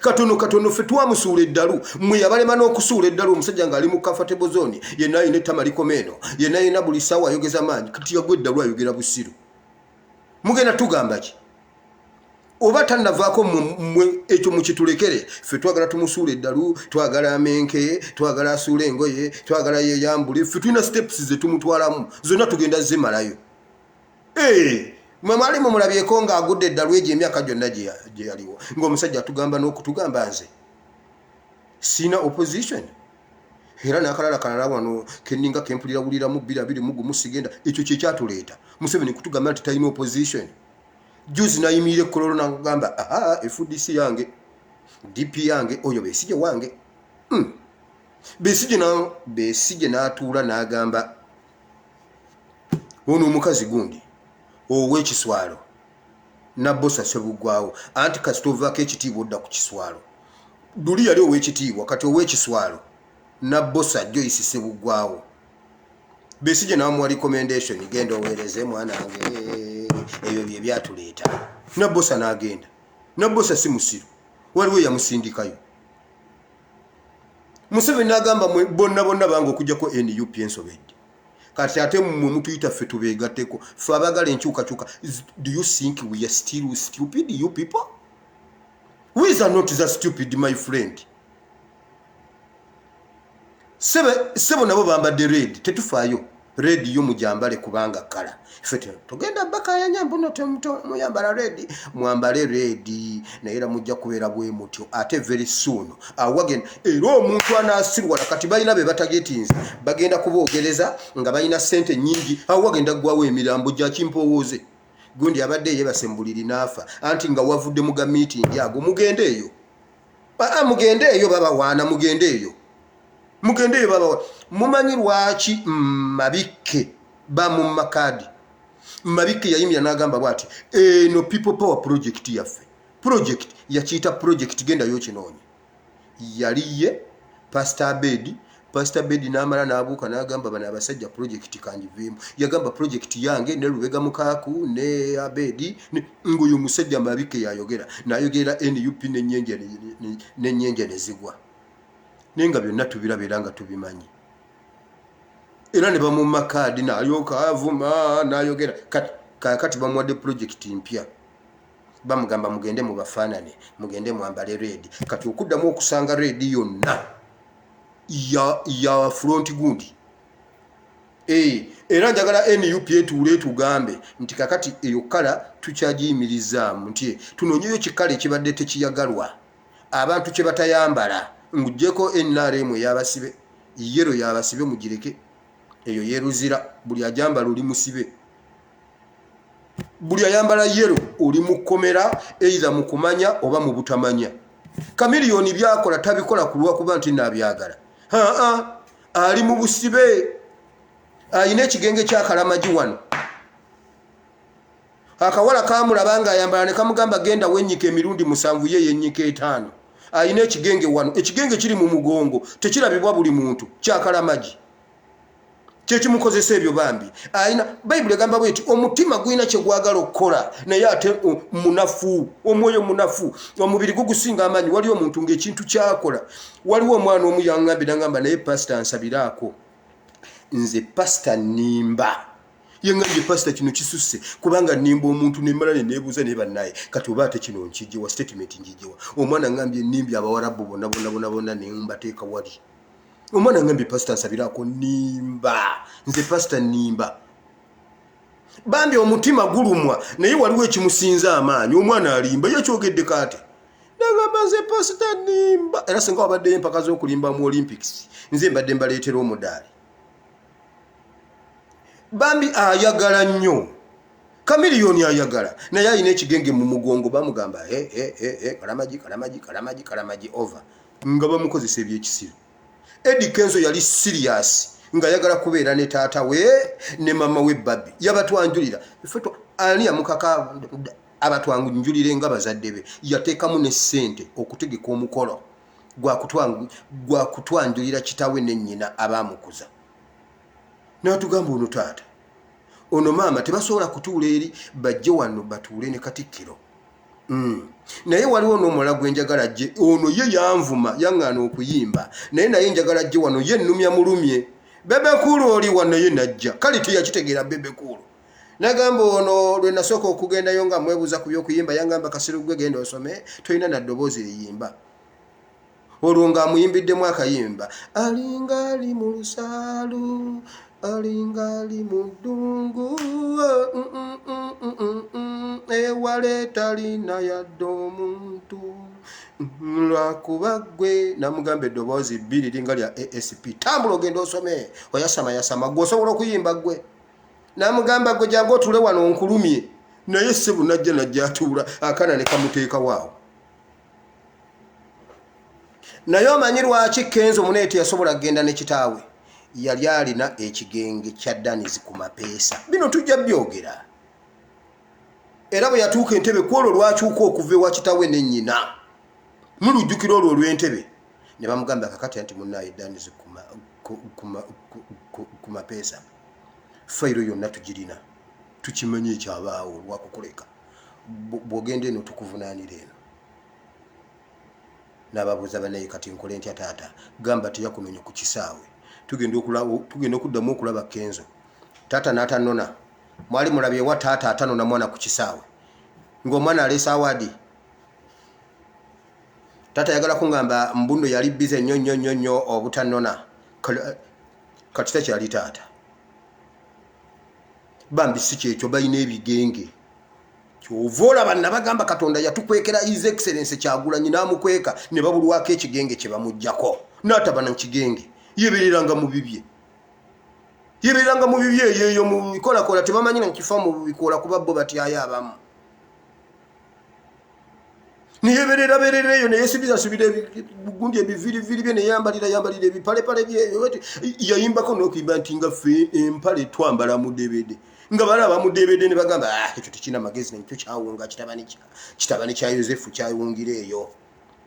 Katono ffe twamusuula eddalu. Mwe yabalema n'okusuula eddalu omusajja ng'ali mu comfortable zone. Yenna ayina ettama likomeno. Yenna ayina buli ssaawa ayogeza maanyi. Kati yagwa eddalu ayogera busiru. Mugenda tugamba ki? Oba tannavaako mmwe ekyo mukitulekere. Ffe twagala tumusuula eddalu, twagala amenke, twagala asuula engoye, twagala yeeyambule. Ffe tulina steps ze tumutwalamu. Zonna tugenda zimalayo. Mwali mulabyeko nga agudde eddalu egyo emyaka gyonna gye yaliwo. Ng'omusajja atugamba n'okutugamba nze sina opposition. Era n'akalala wano keninga kempulira bbira mugumu sigenda. Ekyo kye kyatuleeta Museveni kutugamba nti talina opposition. Juzi nayimirire Kololo n'agamba FDC yange DP yange oyo Besigye wange. Besigye n'atuula n'agamba ono omukazi gundi ow'ekiswalo Nabbosa Sebugwawo anti kasitovaako ekitiibwa odda ku kiswalo. Duli yali ow'ekitiibwa kati ow'ekiswalo Nabbosa Joyce Sebugwawo. Besigye n'amuwa recommendation genda oweereze mwana wange ebyo bye byatuleeta. Nabbosa n'agenda. Nabbosa si musiru waliwo yamusindikayo. Museveni n'agamba bonna bange okujjako NUP ensobedde. Kati ate mmwe mutuyita ffe tubeegatteko ffe abagala enkyukakyuka. Do you think we are still stupid, you people? We are not that stupid, my friend. Sebo nabo bambadde red tetufaayo. Red yo mujambale kubanga kala. Ffe tugenda bakaya nyambo no muyambala red. Mwambale red naye era mujja kubeera bwe mutyo ate very soon. Awagenda era omuntu anaasirwa kati balina be batagetinze bagenda kuboogereza nga balina sente nyingi. Awagenda gwawo emirambo gya kimpowooze. Gundi abadde yebasembuliri naafa anti nga wavudde muga meeting yago mugende eyo. Mugende eyo baba wana mugende eyo. Mugende baba mumanyi lwaki Mabike ba mu makadi. Mabike yayimya n'agamba bwati no people power project yaffe. Project yakiyita project genda yo kinoonya. Yaliye Pastor Bedi n'amala n'abuuka n'agamba bana abasajja project kanjivimu. Yagamba project yange ne Lubega Mukaku ne Abedi ngoyo musajja Mabike yayogera. N'ayogera NUP n'ennyenje ne zigwa. Nenga byonna tubirabiranga tubimanyi. Era ne bamumma kaadi n'alyoka avuma n'ayogera kati bamuwadde project mpya. Bamugamba mugende mu bafaanane mugende mwambale red. Kati okuddamu okusanga red yonna ya front gundi. Era njagala NUP etuule tugambe nti kakati eyo kala tukyagiyimirizaamu nti tunoonyeyo kikale ekibadde tekiyagalwa abantu kye batayambala ngujeko NRM yabasibe yero yabasibe mugireke eyo yeruzira buli ajambala oli musibe buli ayambala yero oli mukomera either mukumanya oba mu butamanya kamiliyoni byakola tabikola kulwa kuba nti nabyagala ali mu busibe ayina ekigenge kya Kalamaji wano akawala kamulabanga ayambala ne kamugamba genda wenyike emirundi 7 ye yenyike 5 ayina ekigenge wano ekigenge kiri mu mugongo tekirabibwa buli muntu kya Kalamaji kyekimukozesa ebyo bambi ayina Bible egamba bweti omutima gwina kye gwagala okukola naye ate munafu omwoyo munafu omubiri gugusinga amanyi waliwo omuntu ng'ekintu kyakola waliwo omwana omu yangambira ngamba naye pastor ansabiraako nze pastor nimba yengambye pastor kino kisusse kubanga nimba omuntu nemala nebuuza ne bannaye kati oba ate kino nkijiwa statement njijiwa omwana ngambye nimbye abawarabu bonna nembateeka wali omwana ngambye pastor ansabiraako nimba nze pastor nimba bambi omutima gulumwa naye waliwo ekimusinza amaanyi omwana alimba yakyogedde kate nagamba nze pastor nimba era singa wabaddeyo empaka z'okulimba mu Olympics nze mbadde mbaleetera omudaali bambi ayagala nnyo kamiliyoni ayagala naye ayina ekigenge mu mugongo bamugamba Kalamaji over nga bamukozesa ebyekisiru Eddie Kenzo yali serious nga yagala kubeera ne taata we ne mama we Babi yabatwanjulira ifeto ani amukaka abatwanjulire nga bazadde be yateekamu ne ssente okutegeka omukolo gwa kutwanjulira kitawe ne nnyina abamukuza n'atugamba ono taata ono maama tebasobola kutuula eri bajje wano batuule ne Katikkiro naye waliwo n'omulala gwe njagala jje ono ye yanvuma yaŋŋaana okuyimba naye njagala jje wano ye nnumya mulumye Bebekulu oli wano ye najja kale teyakitegeera Bebekulu nagamba ono lwe nasooka okugendayo nga mwebuuza ku by'okuyimba yangamba Kasiru gwe genda osome tolina na ddoboozi liyimba olwo ng'amuyimbiddemu akayimba alinga ali mu lusaalu alinga ali mu ddungu ewale talina yadde omuntu lwakuba gwe namugamba eddoboozi bbiri linga lya ASP tambula ogenda osome oyasama gwe osobola okuyimba gwe namugamba gwe jangu otule wano onkulumye naye ssebo najja atuula akana ne kamuteeka waawo naye omanyi lwaki Kenzo Muneeti yasobola kugenda ne kitaawe yali alina ekigenge kya Danizi ku mapeesa bino tujja byogera era bwe yatuuka entebe kwolwo lwakyuka okuva ewa kitaawe ne nnyina mulujjukira olwo olw'entebe ne bamugamba kakati nti munnaye Danizi ku mapeesa fayiro yonna tugirina tukimanye ekyabaawo lwakukoleka bw'ogenda eno tukuvunaanira eno n'ababuuza banaye kati nkole ntya taata gamba teyakunonye ku kisaawe tugenda okuddamu okulaba Kenzo taata n'atanona mwali mulabye wa taata atanona mwana ku kisaawe ng'omwana aleese awaadi taata yagala kungamba mbuno yali bize nnyo obutanona kati takyali taata bambi si kyekyo balina ebigenge kyova olaba nabagamba Katonda yatukwekera His Excellency Kyagulanyi n'amukweka ne babulwako ekigenge kye bamuggyako n'ataba na kigenge yebereranga mu bibye eyo mu bikolakola tebamanyi na kifa mu bikola kuba bo batyayo abamu niyeberera eyo neyesibira bugundi ebiviriviri bye neyambalira ebipalepale byeyo yayimbako n'okuyimba nti nga ffe empale twambala mu DVD nga balaba mu DVD ne bagamba ekyo tekina magezi nakyo kyawunga kitabani kya Yosefu kyawungira eyo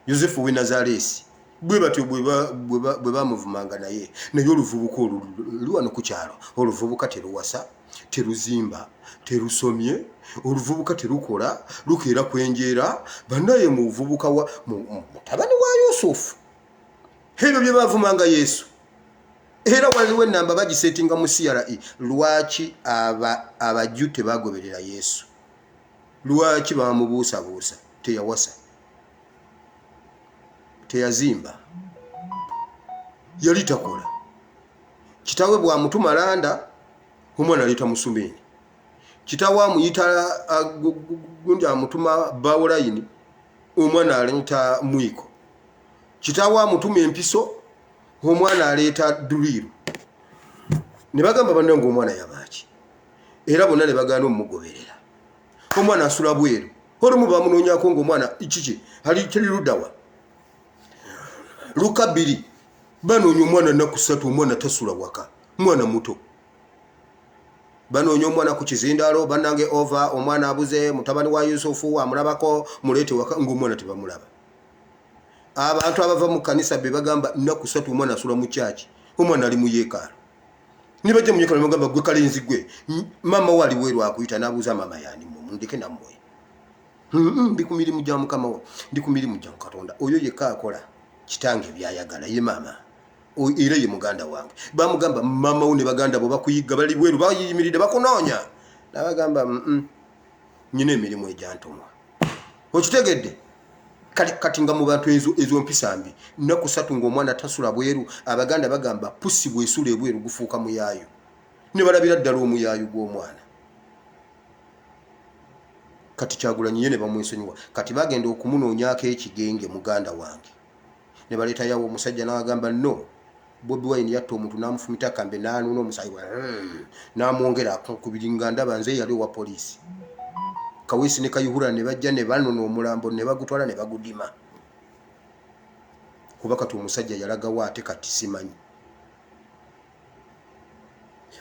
Yosefu we Nazaresi bwe batyo bwe bamuvumanga naye oluvubuka luwano ku kyalo oluvubuka teruwasa teruzimba terusomye oluvubuka terukola lukeera kwenjeera bannaye mu buvubuka mutabani wa Yusufu ebyo bye bavumanga Yesu era waliwo ennamba bagisetinga mu CRE lwaki abajju tebagoberera Yesu lwaki bamubuusabuusa teyawasa teyazimba yali takola kitawe bwamutuma landa omwana aleta Musumeni kitawe amuyita gundi amutuma Bawulayini omwana aleta Mwiko kitaawe amutuma empiso omwana aleeta duliru ne bagamba bannange omwana yabaaki era bonna ne bagaana omugoberera omwana asula bweru olumu bamunoonyako ng'omwana kiki teri luddawa Luka 2 banoonya omwana nnaku 3 omwana tasula waka mwana muto banoonya omwana ku kizindaalo bannange ova omwana abuze mutabani wa Yusufu amulabako muleete waka ng'omwana tebamulaba abantu abava mu kanisa be bagamba nnaku 3 omwana asula mu kyaki omwana ali mu yeekaalu ne bajja mu yeekaalu bagamba gwe kalenzi gwe mama we ali weeru akuyita n'abuuza mama yani mundeke nammwe ndi ku mirimu gya mukama wo ndi ku mirimu gya Katonda oyo yekka akola kitange byayagala ye mama era ye muganda wange bamugamba mama wo ne baganda bo bakuyiga bali bweru bayimiridde bakunoonya nabagamba nyina emirimu egyantumwa okitegedde kati nga mu bantu ezo mpisa mbi nnaku 3 ng'omwana tasula bweru abaganda bagamba pusi bwesula ebweru gufuuka muyaayo ne balabira ddala omuyaayo gw'omwana kati Kyagulanyi ye ne bamwesonyiwa kati bagenda okumunoonyako ekigenge muganda wange ne baleeta yawo omusajja n'agamba no Bobi Wine yatta omuntu n'amufumita kambe n'anuuna omusaayi n'amwongera ku biringa ndaba nze yali owa poliisi Kawesi ne Kayihura ne bajja ne banona omulambo ne bagutwala ne bagudima kuba kati omusajja yalagawo ate kati simanyi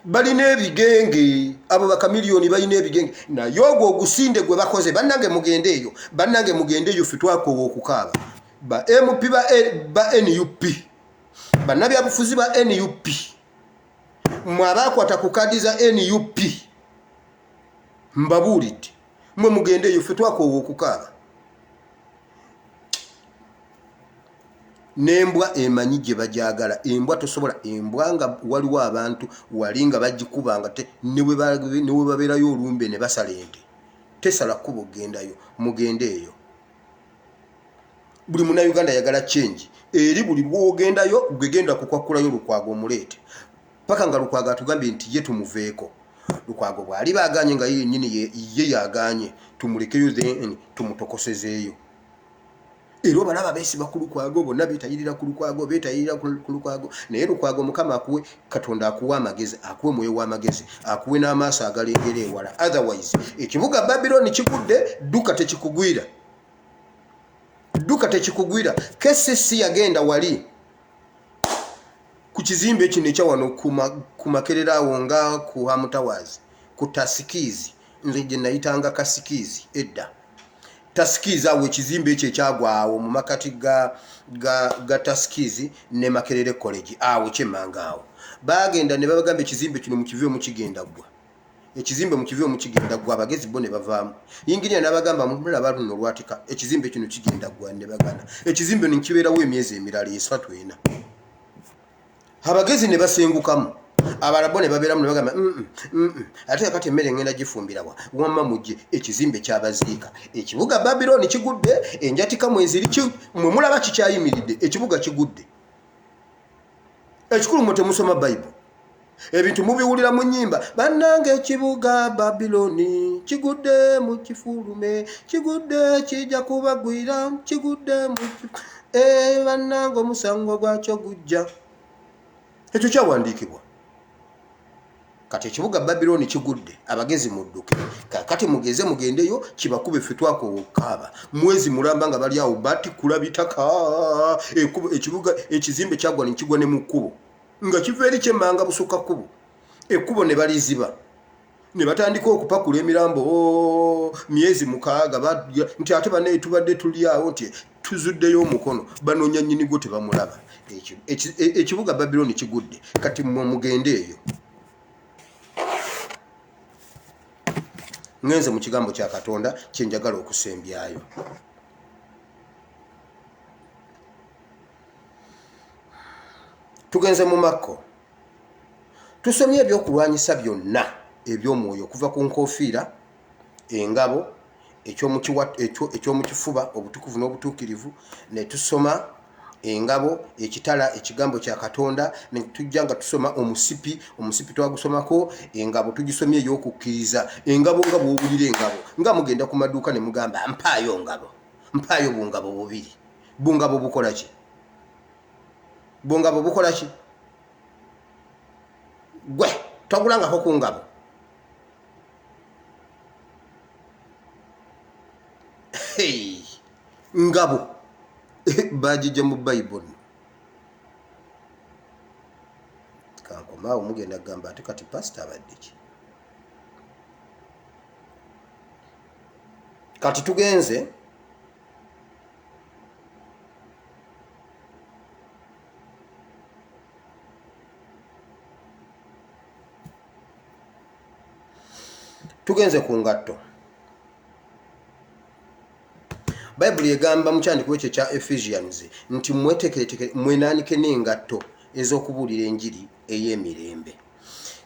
balina ebigenge abo bakamiliyoni balina ebigenge naye ogwo ogusinde gwe bakoze bannange mugende eyo ffe twakoowa okukaaba ba MP ba NUP bannabyabufuzi ba NUP mwe abaakwata ku kadi za NUP mbabuulidde mwe mugende eyo ffe twakoowa okukaaba n'embwa emanyi gye bajagala embwa tosobola embwa nga waliwo abantu wali nga bagikubanga te ne we babeerayo olumbe ne basala ente tesala kkubo gendayo mugende eyo buli munnayuganda yagala change eri buli lwogendayo gwegenda kukwakulayo Lukwago omuleete paka nga Lukwago atugambye nti ye tumuveeko Lukwago bwali baganye nga yennyini ye yaganye tumulekeyo then tumutokosezeeyo era balaba beesiba ku Lukwago bonna beetayirira ku Lukwago beetayirira ku Lukwago naye Lukwago Mukama akuwe Katonda akuwe amagezi akuwe mwoyo w'amagezi akuwe n'amaaso agalengera ewala otherwise ekibuga Babylon kigudde duka tekikugwira KCC yagenda wali ku kizimbe kino ekyawano ku Makerera awo nga ku Hamutawazi ku Tasikizi nze gye nayitanga Kasikizi edda Tasikizi awo ekizimbe ekyo ekyagwa awo mu makati ga Tasikizi ne Makerere College awo kyemmanga awo bagenda ne babagamba ekizimbe kino mu kivyo mu kigenda gwa ekizimbe mu kivyo mu kigenda gwa abagezi bo ne bavaamu yingirira n'abagamba mulaba luno lwatika ekizimbe kino kigenda gwa ne bagana ekizimbe nikibeerawo emyezi emirala 3-4 abagezi ne basengukamu abalabo ne babeeramu ne bagamba ate kati emmere ngenda gifumbirawa wamma mujje ekizimbe kyabaziika ekibuga Babylon kigudde enjatika mweziri mwe mulaba kikyayimiridde ekibuga kigudde ekikulu mwe temusoma Bible ebintu mubiwulira mu nnyimba bannange ekibuga Babylon kigudde mu kifulume kigudde kijja kubagwira kigudde mu bannange omusango gwakyo gujja ekyo kyawandiikibwa kati ekibuga Babylon kigudde abagezi mudduke kati mugeze mugendeyo kibakube ffe twakoowa okukaaba mwezi mulamba nga bali awo batikula bitaka ekibuga ekizimbe kyagwa nekigwa ne mu kkubo nga kiva eri kyemmanga busukka kkubo ekkubo ne baliziba ne batandika okupakula emirambo myezi 6 nti ate bane tubadde tuli awo nti tuzuddeyo omukono banoonya nnyinigo tebamulaba ekibuga Babylon kigudde kati mugende eyo ngenze mu kigambo kya Katonda kyenjagala okusembyayo tugenze mu Makko tusomye ebyokulwanyisa byonna eby'omwoyo okuva ku nkofiira engabo ekyomukifuba obutukuvu n'obutuukirivu ne tusoma engabo ekitala ekigambo kya Katonda ne tujja nga tusoma omusipi twagusomako engabo tugisomye ey'okukkiriza engabo nga bw'owulira engabo nga mugenda ku maduuka ne mugamba mpaayo bungabo bubiri bungabo bukola ki bongabo bukola ki gwe togulangako ku ngabo ngabo bajije mu Bible kankomaawo mugenda kugamba ate kati pastor abadde ki kati tugenze ku ngatto Bible egamba mu kyandiko ekyo kya Ephesians nti mwenaanike n'engatto ez'okubuulira enjiri ey'emirembe.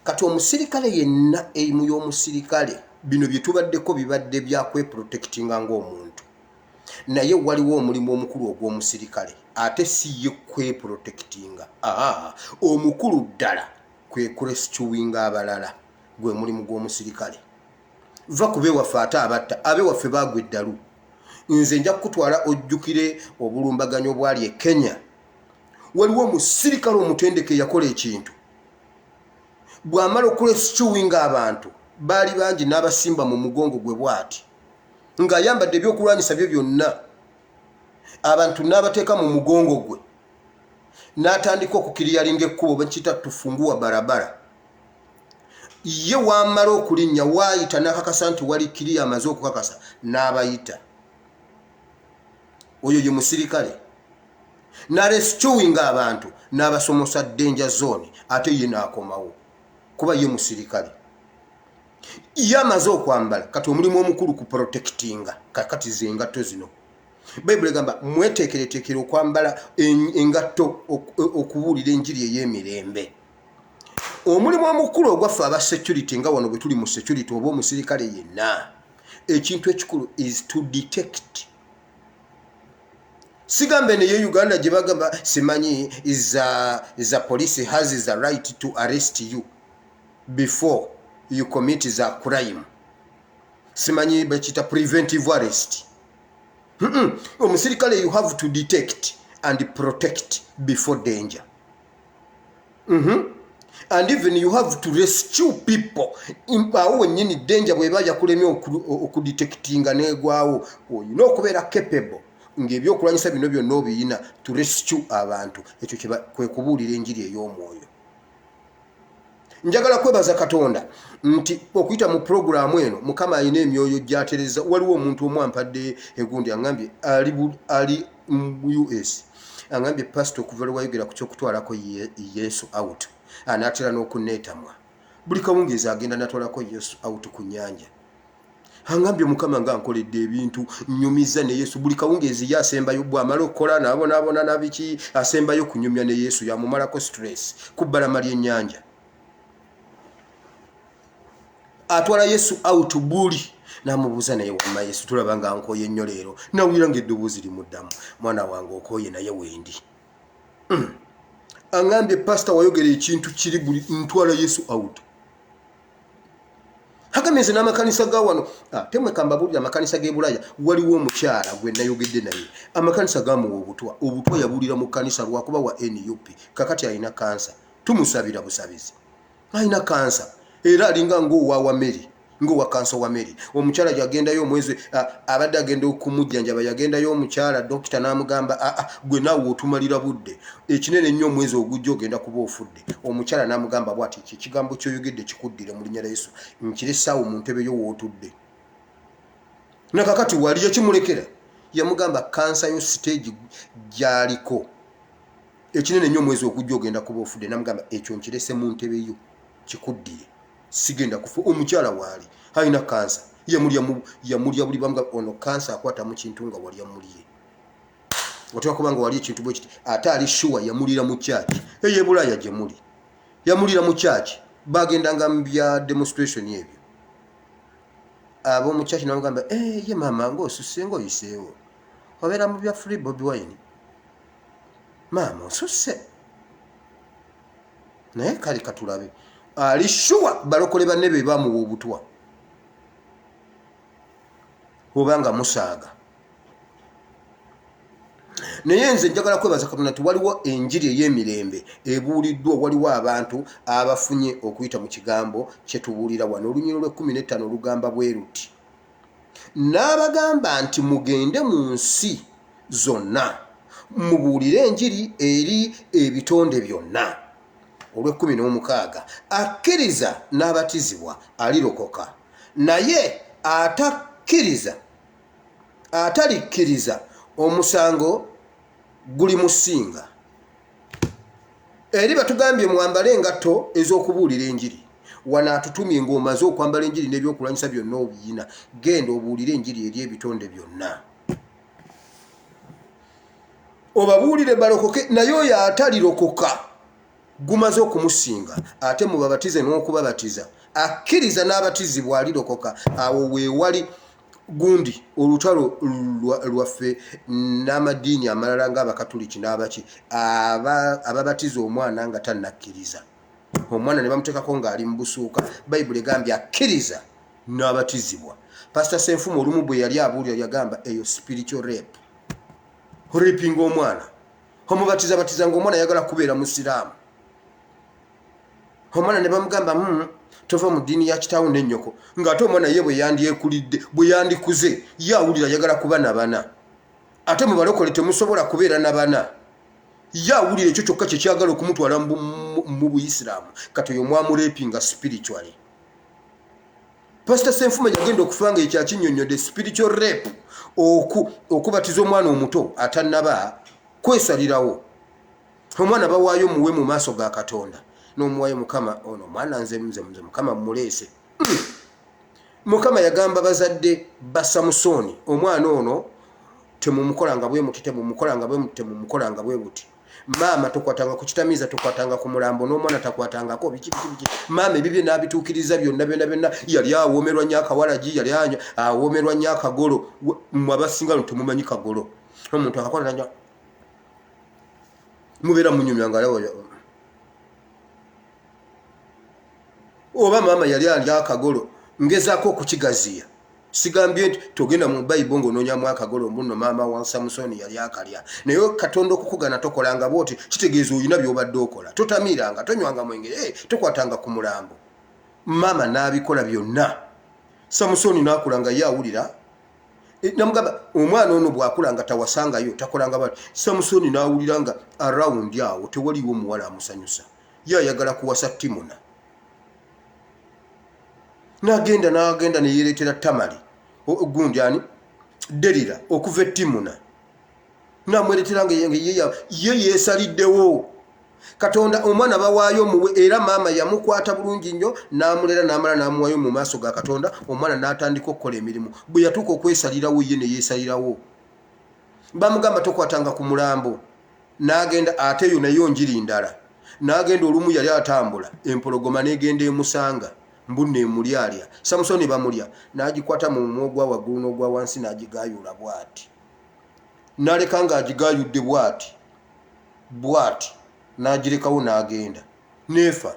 Kati omusirikale yenna eimu y'omusirikale bino bye tubaddeko bibadde bya kweprotectinga ng'omuntu. Naye waliwo omulimu omukulu ogw'omusirikale ate si ye kweprotectinga. Omukulu ddala kwe kurescuinga abalala gwe mulimu gw'omusirikale. Va ku beewaffe ate abatta abeewaffe baagwa eddalu. Nze nja kukutwala ojjukire obulumbaganyo obwali e Kenya. Waliwo omusirikale omutendeke yakola ekintu bw'amala okurescuinga abantu baali bangi n'abasimba mu mugongo gwe bw'ati ng'ayambadde ebyokulwanyisa bye byonna abantu n'abateeka mu mugongo gwe n'atandika okukiriyalinga ekkubo bakiyita tufunguwa barabara. Ye wamala okulinnya waayita n'akakasa nti wali kiriya amaze okukakasa n'abayita. Oyo ye musirikale n'arescuinga abantu n'abasomosa danger zone ate ye n'akomawo kuba ye musirikale. Ye amaze okwambala kati omulimu omukulu ku protectinga kakati ze engatto zino. Bible egamba mweteekereteekere okwambala engatto okubuulira enjiri ey'emirembe. Omulimu omukulu ogwaffe aba security nga wano bwe tuli mu security oba omusirikale yenna ekintu ekikulu is to detect. Sigambe ne Uganda gye bagamba simanyi is a police has the right to arrest you before you commit the crime. Simanyi bakita preventive arrest. Omusirikale you have to detect and protect before danger. And even you have to rescue people. Awo nyini danger bweba yakulemye okudetectinga negwawo. Oyina okubeera capable ng'ebyokulwanyisa bino byonna obiyina to rescue abantu. Ekyo kwe kubuulira enjiri ey'omwoyo. Njagala kwebaza Katonda nti okuyita mu programu eno Mukama alina emyoyo gy'atereza. Waliwo omuntu omu ampadde egundi angambye ali mu US angambye pastor okuva lwe wayogera ku kyokutwalako Yesu out anaatera n'okunneetamwa buli kawungeezi agenda natwalako Yesu out ku nnyanja. Angambye Mukama nga nkoledde ebintu nnyumiza ne Yesu buli kawungeezi ye asembayo bw'amala okukola n'abonaabona nabiki asembayo kunyumya ne Yesu yamumalako stress ku bbalama ly'ennyanja. Atwala Yesu out buli n'amubuuza naye wamma Yesu tulaba nga nkooye ennyo leero nawulira ng'eddoboozi limuddamu mwana wange okooye naye wendi. Angambye pastor wayogera ekintu kiri buli ntwala Yesu out. Hagameze n'amakanisa ga wano temwe kambabulira amakanisa g'e Bulaya waliwo omukyala gwe nayogedde naye amakanisa gamuwa obutwa yabulira mu kanisa lwakuba wa NUP kakati alina kansa tumusabira busabizi alina kansa era alinga ng'owa Mary ng'owa kansa wa Mary. Omukyala yagendayo omwezi abadde agenda okumujjanjaba yagendayo omukyala dokita n'amugamba gwe naawe otumalira budde ekinene nnyo omwezi ogujja ogenda kuba ofudde. Omukyala n'amugamba bw'ati ekigambo ky'oyogedde kikuddire mu linnya lya Yesu nkiressaawo mu ntebe yo wootudde. Nakakati wali yakimulekera yamugamba kansa yo stage gy'aliko ekinene nnyo omwezi ogujja ogenda kuba ofudde n'amugamba ekyo nkiresse mu ntebe yo kikuddire sigenda kufa. Omukyala waali alina kansa yamulya buli bamuga ono kansa akwata mu kintu nga wali yamulye otwa kubanga wali ekintu bwe kiti ate ali sure yamulira mu church eye Bulaya gye muli yamulira mu church bagendanga mu bya demonstration ebyo abo mu church n'amugamba ye mama ng'osusse ng'oyiseewo obeera mu bya free Bobi Wine mama osusse naye kali katulabe ali sure balokole banne be bamuwa obutwa obanga musaaga. naye nze njagala kwebaza Katonda nti waliwo enjiri ey'emirembe ebuuliddwa waliwo abantu abafunye okuyita mu kigambo kye tubuulira wano olunyiro lwe 15 olugamba bwe ruti n'abagamba nti mugende mu nsi zonna mubuulire enjiri eri ebitonde byonna olw'16 akkiriza n'abatizibwa alirokoka naye atalikkiriza omusango guli musinga eri batugambye mwambale engatto ez'okubuulira enjiri wana atutumye ng'omaze okwambala enjiri n'ebyokulwanyisa byonna obiyina genda obuulire enjiri eri ebitonde byonna obabuulire balokoke naye oyo atalirokoka gumaze okumusinga ate mubabatize n'okubabatiza akkiriza n'abatizibwa alirokoka awo weewali gundi olutalo lwaffe n'amadiini amalala ng'abakatuliki n'abaki ababatiza omwana nga tannakkiriza omwana ne bamuteekako ng'ali mu busuuka bayibuli egambye akkiriza n'abatizibwa pasita Senfumu olumu bwe yali abuulira yagamba eyo spiritual rape rapinga omwana omubatiza ng'omwana yagala kubeera musiraamu omwana ne bamugamba tova mu ddiini ya kitaawo n'ennyoko ng'ate omwana ye bwe yandyekulidde bwe yandikuze ye awulira yagala kuba na bana ate mu balokole temusobola kubeera na bana ye awulira ekyo kyokka kye kyagala okumutwala mu Buyisiraamu kati oyo mwamurepinga spiritually pasita Senfumu yagenda okufanga ekyakinnyonnyodde spiritual rape okubatiza omwana omuto atannaba kwesalirawo omwana bawaayo muwe mu maaso ga Katonda n'omuwayo Mukama ono mwana nze Mukama mmuleese Mukama yagamba bazadde ba Samusoni omwana ono temumukolanga bwe muti temumukolanga bwe buti maama tokwatanga ku kitamiiza tokwatanga ku mulambo n'omwana takwatangako biki maama ebibye n'abituukiriza byonna yali awoomerwa nnyo akawalagi yali awoomerwa nnyo akagolo mmwe abasinga temumanyi kagolo omuntu akakola nanya mubeera munyumya ngalawo oba maama yali ali akagolo ngezaako okukigaziya sigambye nti togenda mu Bayibuli ng'onoonyamu akagolo mbuno maama wa Samusoni yali akalya naye Katonda okukugana tokolanga bwoti kitegeeza oyina by'obadde okola totamiiranga tonywanga mwenge tokwatanga ku mulambo maama n'abikola byonna Samusoni n'akula nga ye awulira namugamba omwana ono bw'akula nga tawasangayo takolanga bati Samusoni n'awulira nga arawundi awo tewaliwo muwala amusanyusa ye ayagala kuwasa Timuna n'agenda ne yeeretera Tamali gundi ani Derira okuva Timuna n'amweretera nga ye yeesaliddewo Katonda omwana bawaayo muwe era maama yamukwata bulungi nnyo n'amulera n'amala n'amuwaayo mu maaso ga Katonda omwana n'atandika okukola emirimu bwe yatuuka okwesalirawo ye ne yeesalirawo bamugamba tokwatanga ku mulambo n'agenda ate yo nayo njiri ndala n'agenda olumu yali atambula empologoma n'egenda emusanga mbunne emulyalya Samusoni bamulya n'agikwata mu mumwa ogwa waggulu n'ogwa wansi n'agigaayula bw'ati n'aleka ng'agigaayudde bw'ati n'agirekawo n'agenda neefa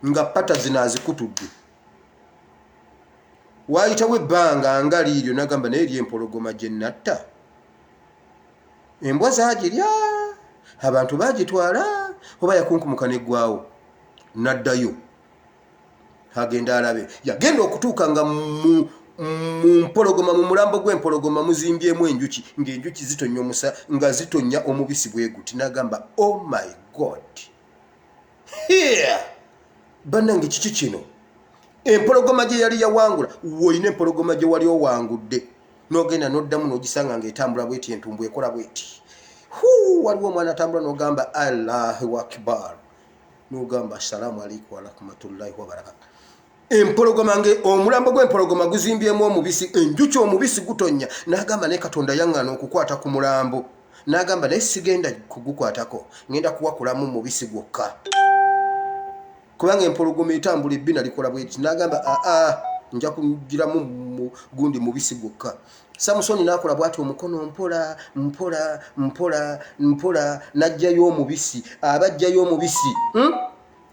nga pata zinaazikutudde waayitawo ebbanga nga liiryo n'agamba naye eri empologoma gye natta embwa zaagirya abantu baagitwala oba yakunkumuka n'eggwawo n'addayo agenda alabe yagenda okutuuka nga mu mpologoma mu mulambo gw'empologoma muzimbyemu enjuki ng'enjuki zitonya omusa nga zitonya omubisi bwe guti n'agamba oh my god here bannange kiki kino empologoma gye yali yawangula woyina empologoma gye wali owangudde n'ogenda n'oddamu n'ogisanga ng'etambula bweti entumbu ekola bweti waliwo omwana atambula n'ogamba Allahu akbar n'ogamba assalamu alaikum wa rahmatullahi wa barakatuh empologoma nge omulambo gw'empologoma guzimbyemu omubisi enjuki omubisi gutonya n'agamba ne Katonda yaŋŋana okukwata ku mulambo n'agamba naye sigenda kugukwatako ngenda kuwakulamu mubisi gwokka kubanga empologoma etambula ebbina likola bweti n'agamba nja kugiramu gundi mubisi gwokka Samusoni n'akola bw'ati omukono mpola n'ajjayo omubisi abajjayo omubisi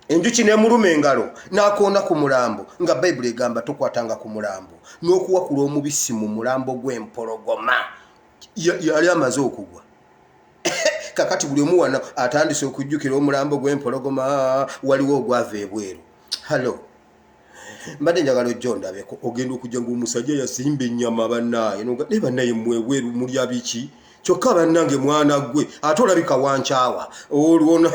enjuki n'emuluma engalo n'akoona ku mulambo nga Bayibuli egamba tokwatanga ku mulambo n'okuwakula omubisi mu mulambo gw'empologoma yali amaze okugwa kakati buli omu wano atandise okujjukira omulambo gw'empologoma waliwo ogwava ebweru. Halo mbadde njagala ojja ondabeko ogenda okujja ng'omusajja yasimba ennyama bannaaye ne bannaye mwebweru mulya biki kyokka bannange mwana gwe ate olabika wankyawa olwo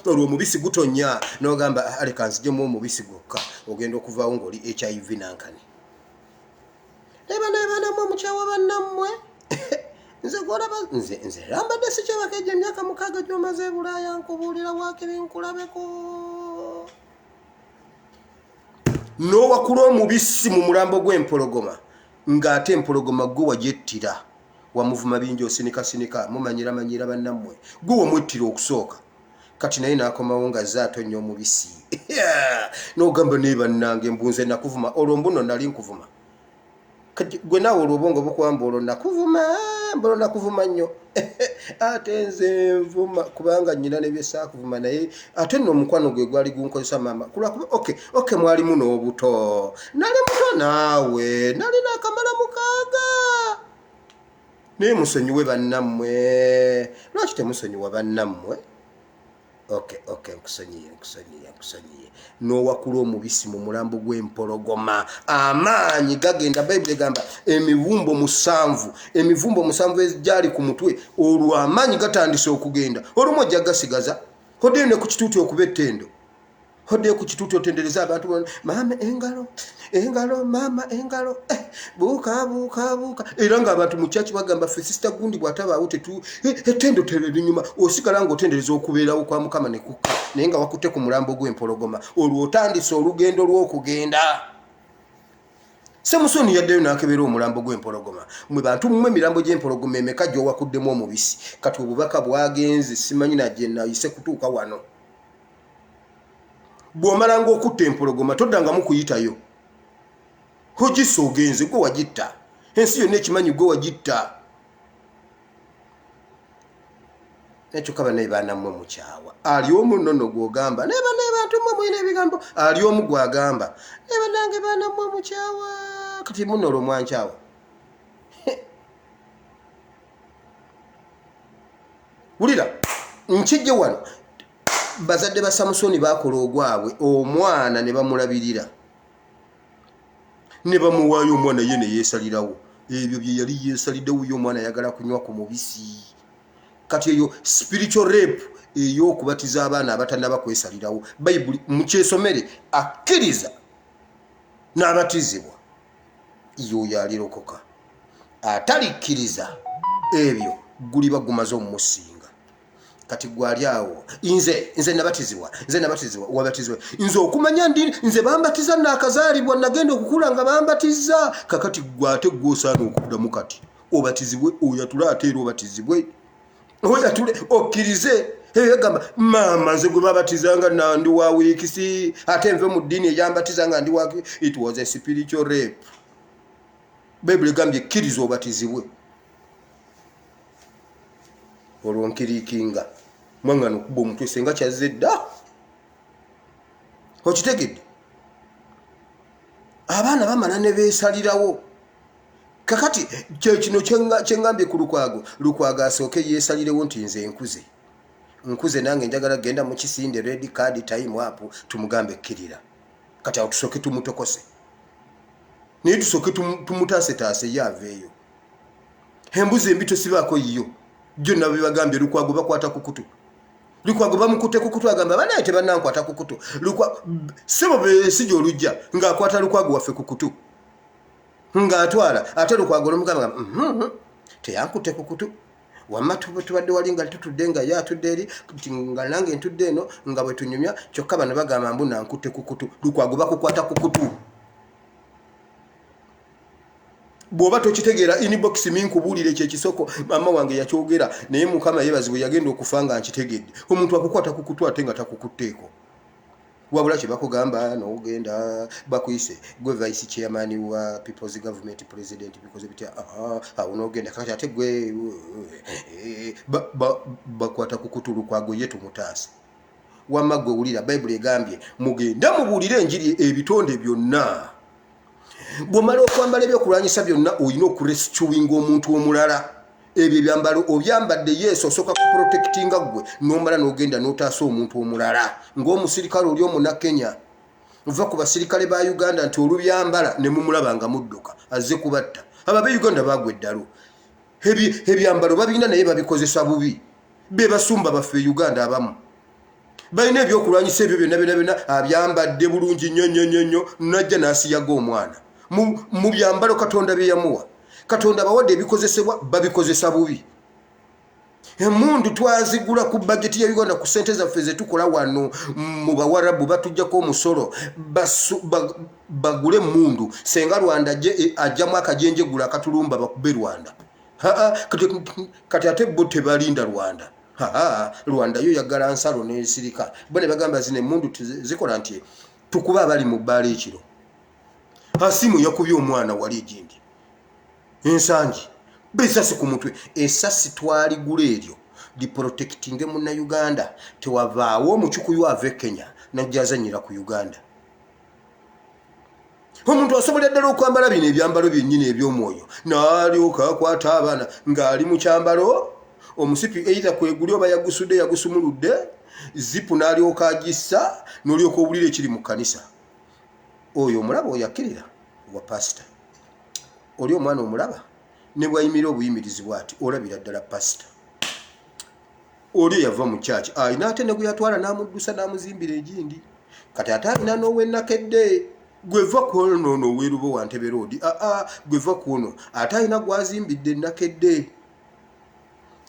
omubisi gutonya n'ogamba aleka nzijemu omubisi gwokka ogenda okuvaawo ng'oli HIV nankani nebanamu omukyawa bannammwe nze gwolaba nze rambadde sikyebakejja emyaka 6 gy'omaze e Bulaaya nkubuulira waakiri nkulabeko n'owakula omubisi mu mulambo gw'empologoma ng'ate empologoma gwe wagyettira wamuvuma bingi osinikasinika mumanyira bannammwe gwe wamwettira okusooka kati naye n'akomawo nga ze atonya omubisi n'ogamba naye bannange embunze nakuvuma olwo mbuno nali nkuvuma gwe naawe olwobongo bukwamba olwo nakuvuma nnyo ate nze nvuma kubanga nnyina ne byesaakuvuma naye ate nno omukwano gwe gwali gunkozesa maama kulwakuba oke mwalimu n'obuto nali muto naawe nalina akamala 6 naye musonyiwe bannammwe lwaki temusonyiwa bannammwe nkusonyiye n'owakula omubisi mu mulambo gw'empologoma amaanyi gagenda bayibuli egamba emivumbo 7 egyali ku mutwe olwo amaanyi gatandise okugenda olumu ojja gasigaza hoddeyo ne ku kituuti okuba ettendo hoddeyo ku kituuti otendereza abantu maama engalo maama engalo buuka era ng'abantu mu kyaki bagamba ffe sisita gundi bw'atabaawo ettendo tererinyuma osigala ng'otendereza okubeerawo kwa mukama ne kukka naye nga wakutte ku mulambo gw'empologoma olwo otandise olugendo lw'okugenda Samusoni yaddeyo n'akebera omulambo gw'empologoma mwe bantu mmwe emirambo gy'empologoma emeka gy'owakuddemu omubisi kati obubaka bwagenze simanyi najje nayise kutuuka wano bw'omalanga okutta empologoma toddangamu kuyitayo hogisa ogenze gwe wagitta ensi yonna ekimanyi gwe wagitta nekyo kaba naye baanammwe mukyawa ali omu nnono gw'ogamba naye bantu mmwe mulina ebigambo ali omu gw'agamba naye bannange baanammwe mukyawa kati muno olwo mwankyawa wulira nkijje wano bazadde ba Samusoni bakola ogwabwe omwana ne bamulabirira ne bamuwaayo omwana ye ne yeesalirawo ebyo bye yali yeesaliddewo yo omwana ayagala kunywa ku mubisi kati eyo spiritual rape ey'okubatiza abaana abatannaba kwesalirawo bayibuli mukyesomere akkiriza n'abatizibwa yoyo alirokoka atalikkiriza ebyo guliba gumaze omumusinga kati gwali awo nze nabatizibwa wabatizibwa nze okumanya ndi nze bambatiza nakazaalibwa nagenda okukula nga bambatiza kakati gwate gwosaana okuddamu kati obatizibwe oyatule ate era obatizibwe oyatule okkirize eyagamba maama nze gwe babatizanga nandi wa wiikisi ate nve mu ddiini eyambatiza nga ndi wa it was a spiritual rape bayibuli egambye kkiriza obatizibwe olwo nkiriikinga mwangano okuba omutwe senga kyazze dda okitegedde abaana bamala ne beesalirawo kakati kino kyengambye ku lukwago asooke yeesalirewo nti nze nkuze nange njagala genda mu kisinde red card time up tumugambe ekkirira kati awo tusooke tumutokose naye tusooke tumutaasetaase ye aveeyo embuzi embi tosibaako yiyo gyonna bebagambye lukwago bakwata ku kutu lukwago bamukutte ku kutu agamba banaye tebannankwata ku kutu sebo besijja olujja ng'akwata lukwago waffe ku kutu ng'atwala ate lukwago lomugamba teyankutte ku kutu wamma tubadde wali nga tutudde nga ye atudde eri nga nange ntudde eno nga bwe tunyumya kyokka bano bagamba mbu nankutte ku kutu lukwago bakukwata ku kutu bw'oba tokitegeera inbox minkubuulire kyekisoko maama wange yakyogera naye mukama yeebazibwe yagenda okufa nga nkitegedde omuntu akukwata ku kutu ate nga takukutteeko wabula kye bakugamba n'ogenda bakuyise gwe vice chairman wa people's government president because bitya awo n'ogenda kati ate gwe bakwata ku kutu lukwago ye tumutaase wamma gwe wulira bayibuli egambye mugenda mubuulire enjiri ebitonde byonna bw'omala okwambala ebyokulwanyisa byonna olina okurescuwinga omuntu omulala ebyo byambalo obyambadde yesu osoka ku protectinga gwe nomala n'ogenda n'otaasa omuntu omulala ng'omusirikale oli omuna Kenya uva ku basirikale ba Uganda nti olubyambala ne mumulaba nga mudduka azze kubatta ababe Uganda bagwe ddalo ebyambalo babina naye babikozesa bubi be basumba baffe Uganda abamu balina ebyokulwanyisa ebyo byonna abyambadde bulungi nnyo najja n'asiyaga omwana mu byambalo Katonda bye yamuwa Katonda bawadde ebikozesebwa babikozesa bubi emundu twazigula ku budget ya Uganda ku sente zaffe ze tukola wano mu Bawarabu batujjako omusolo bagule mundu senga Rwanda ajjamu akajenje gula akatulumba bakube Rwanda kati ate bo tebalinda Rwanda Rwanda yo yagala nsalo n'esirika bone bagamba zine mundu zikola nti tukuba abali mu bbala ekiro asimu yakubye omwana wali egindi ensangi besasi ku mutwe esasi twaligula eryo di protecting munna Uganda tewavaawo omukyukuyu ave Kenya najjazanyira ku Uganda omuntu asobola ddala okwambala bino ebyambalo byennyini eby'omwoyo n'alyoka akwata abaana ng'ali mu kyambalo omusipi either kweguli oba yagusudde yagusumuludde zipu n'alyoka agissa n'olyoka obulira ekiri mu kkanisa oyo omulaba oyakkirira wa pasita oli omwana omulaba ne bwayimira obuyimirizi bwati olabira ddala pasita oli yava mu church ayina ate ne gwe yatwala n'amuddusa n'amuzimbira egindi kati ate alina n'owennakedde gweva kuono n'oweerubo wa Ntebe Road gweva kuono ate alina gwazimbidde ennakedde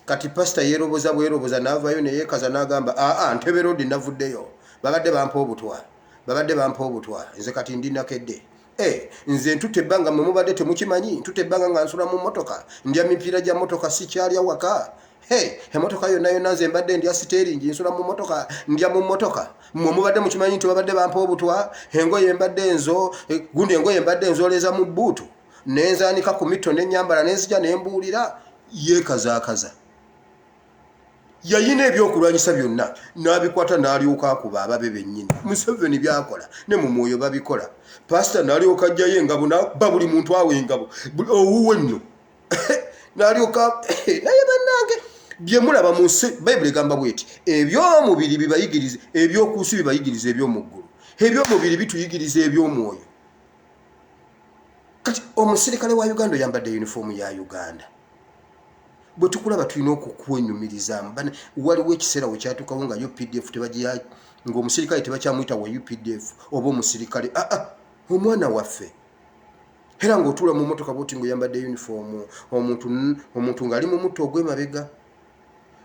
kati pasita yeeroboza bweroboza n'avaayo ne yeekaza n'agamba Ntebe Road navuddeyo babadde bampa obutwa nze kati ndi nakedde nze ntute ebbanga mwe mubadde temukimanyi ntute ebbanga nga nsula mu mmotoka ndya mipiira gya mmotoka sikyalya waka emmotoka yonna nze mbadde ndya siteeringi nsula mu mmotoka ndya mu mmotoka mwe mubadde mukimanyi nti babadde bampa obutwa engoye mbadde enzooleza mu bbuutu nenzaanika ku mitto n'ennyambala nenzija nembuulira yeekazaakaza yayina ebyokulwanyisa byonna n'abikwata n'alyoka akuba ababe bennyini Museveni byakola ne mu mwoyo babikola pasita n'alyoka ajjayo engabo n'abba buli muntu awe engabo owuwe nno n'alyoka naye bannange bye mulaba mu nsi Bayibuli egamba bweti ebyomubiri bibayigirize ebyokuusi bibayigiriza eby'omu ggulu ebyomubiri bituyigiriza eby'omwoyo kati omusirikale wa Uganda oyambadde yunifoomu ya Uganda bwe tukulaba tulina okukwenyumiriza waliwo ekiseera we kyatukawo nga UPDF tebagiya ng'omusirikale tebakyamuyita wa UPDF oba omusirikale omwana waffe era ng'otuula mu mmotoka bwoti ng'oyambadde yunifoomu omuntu ng'ali mu mutto ogw'emabega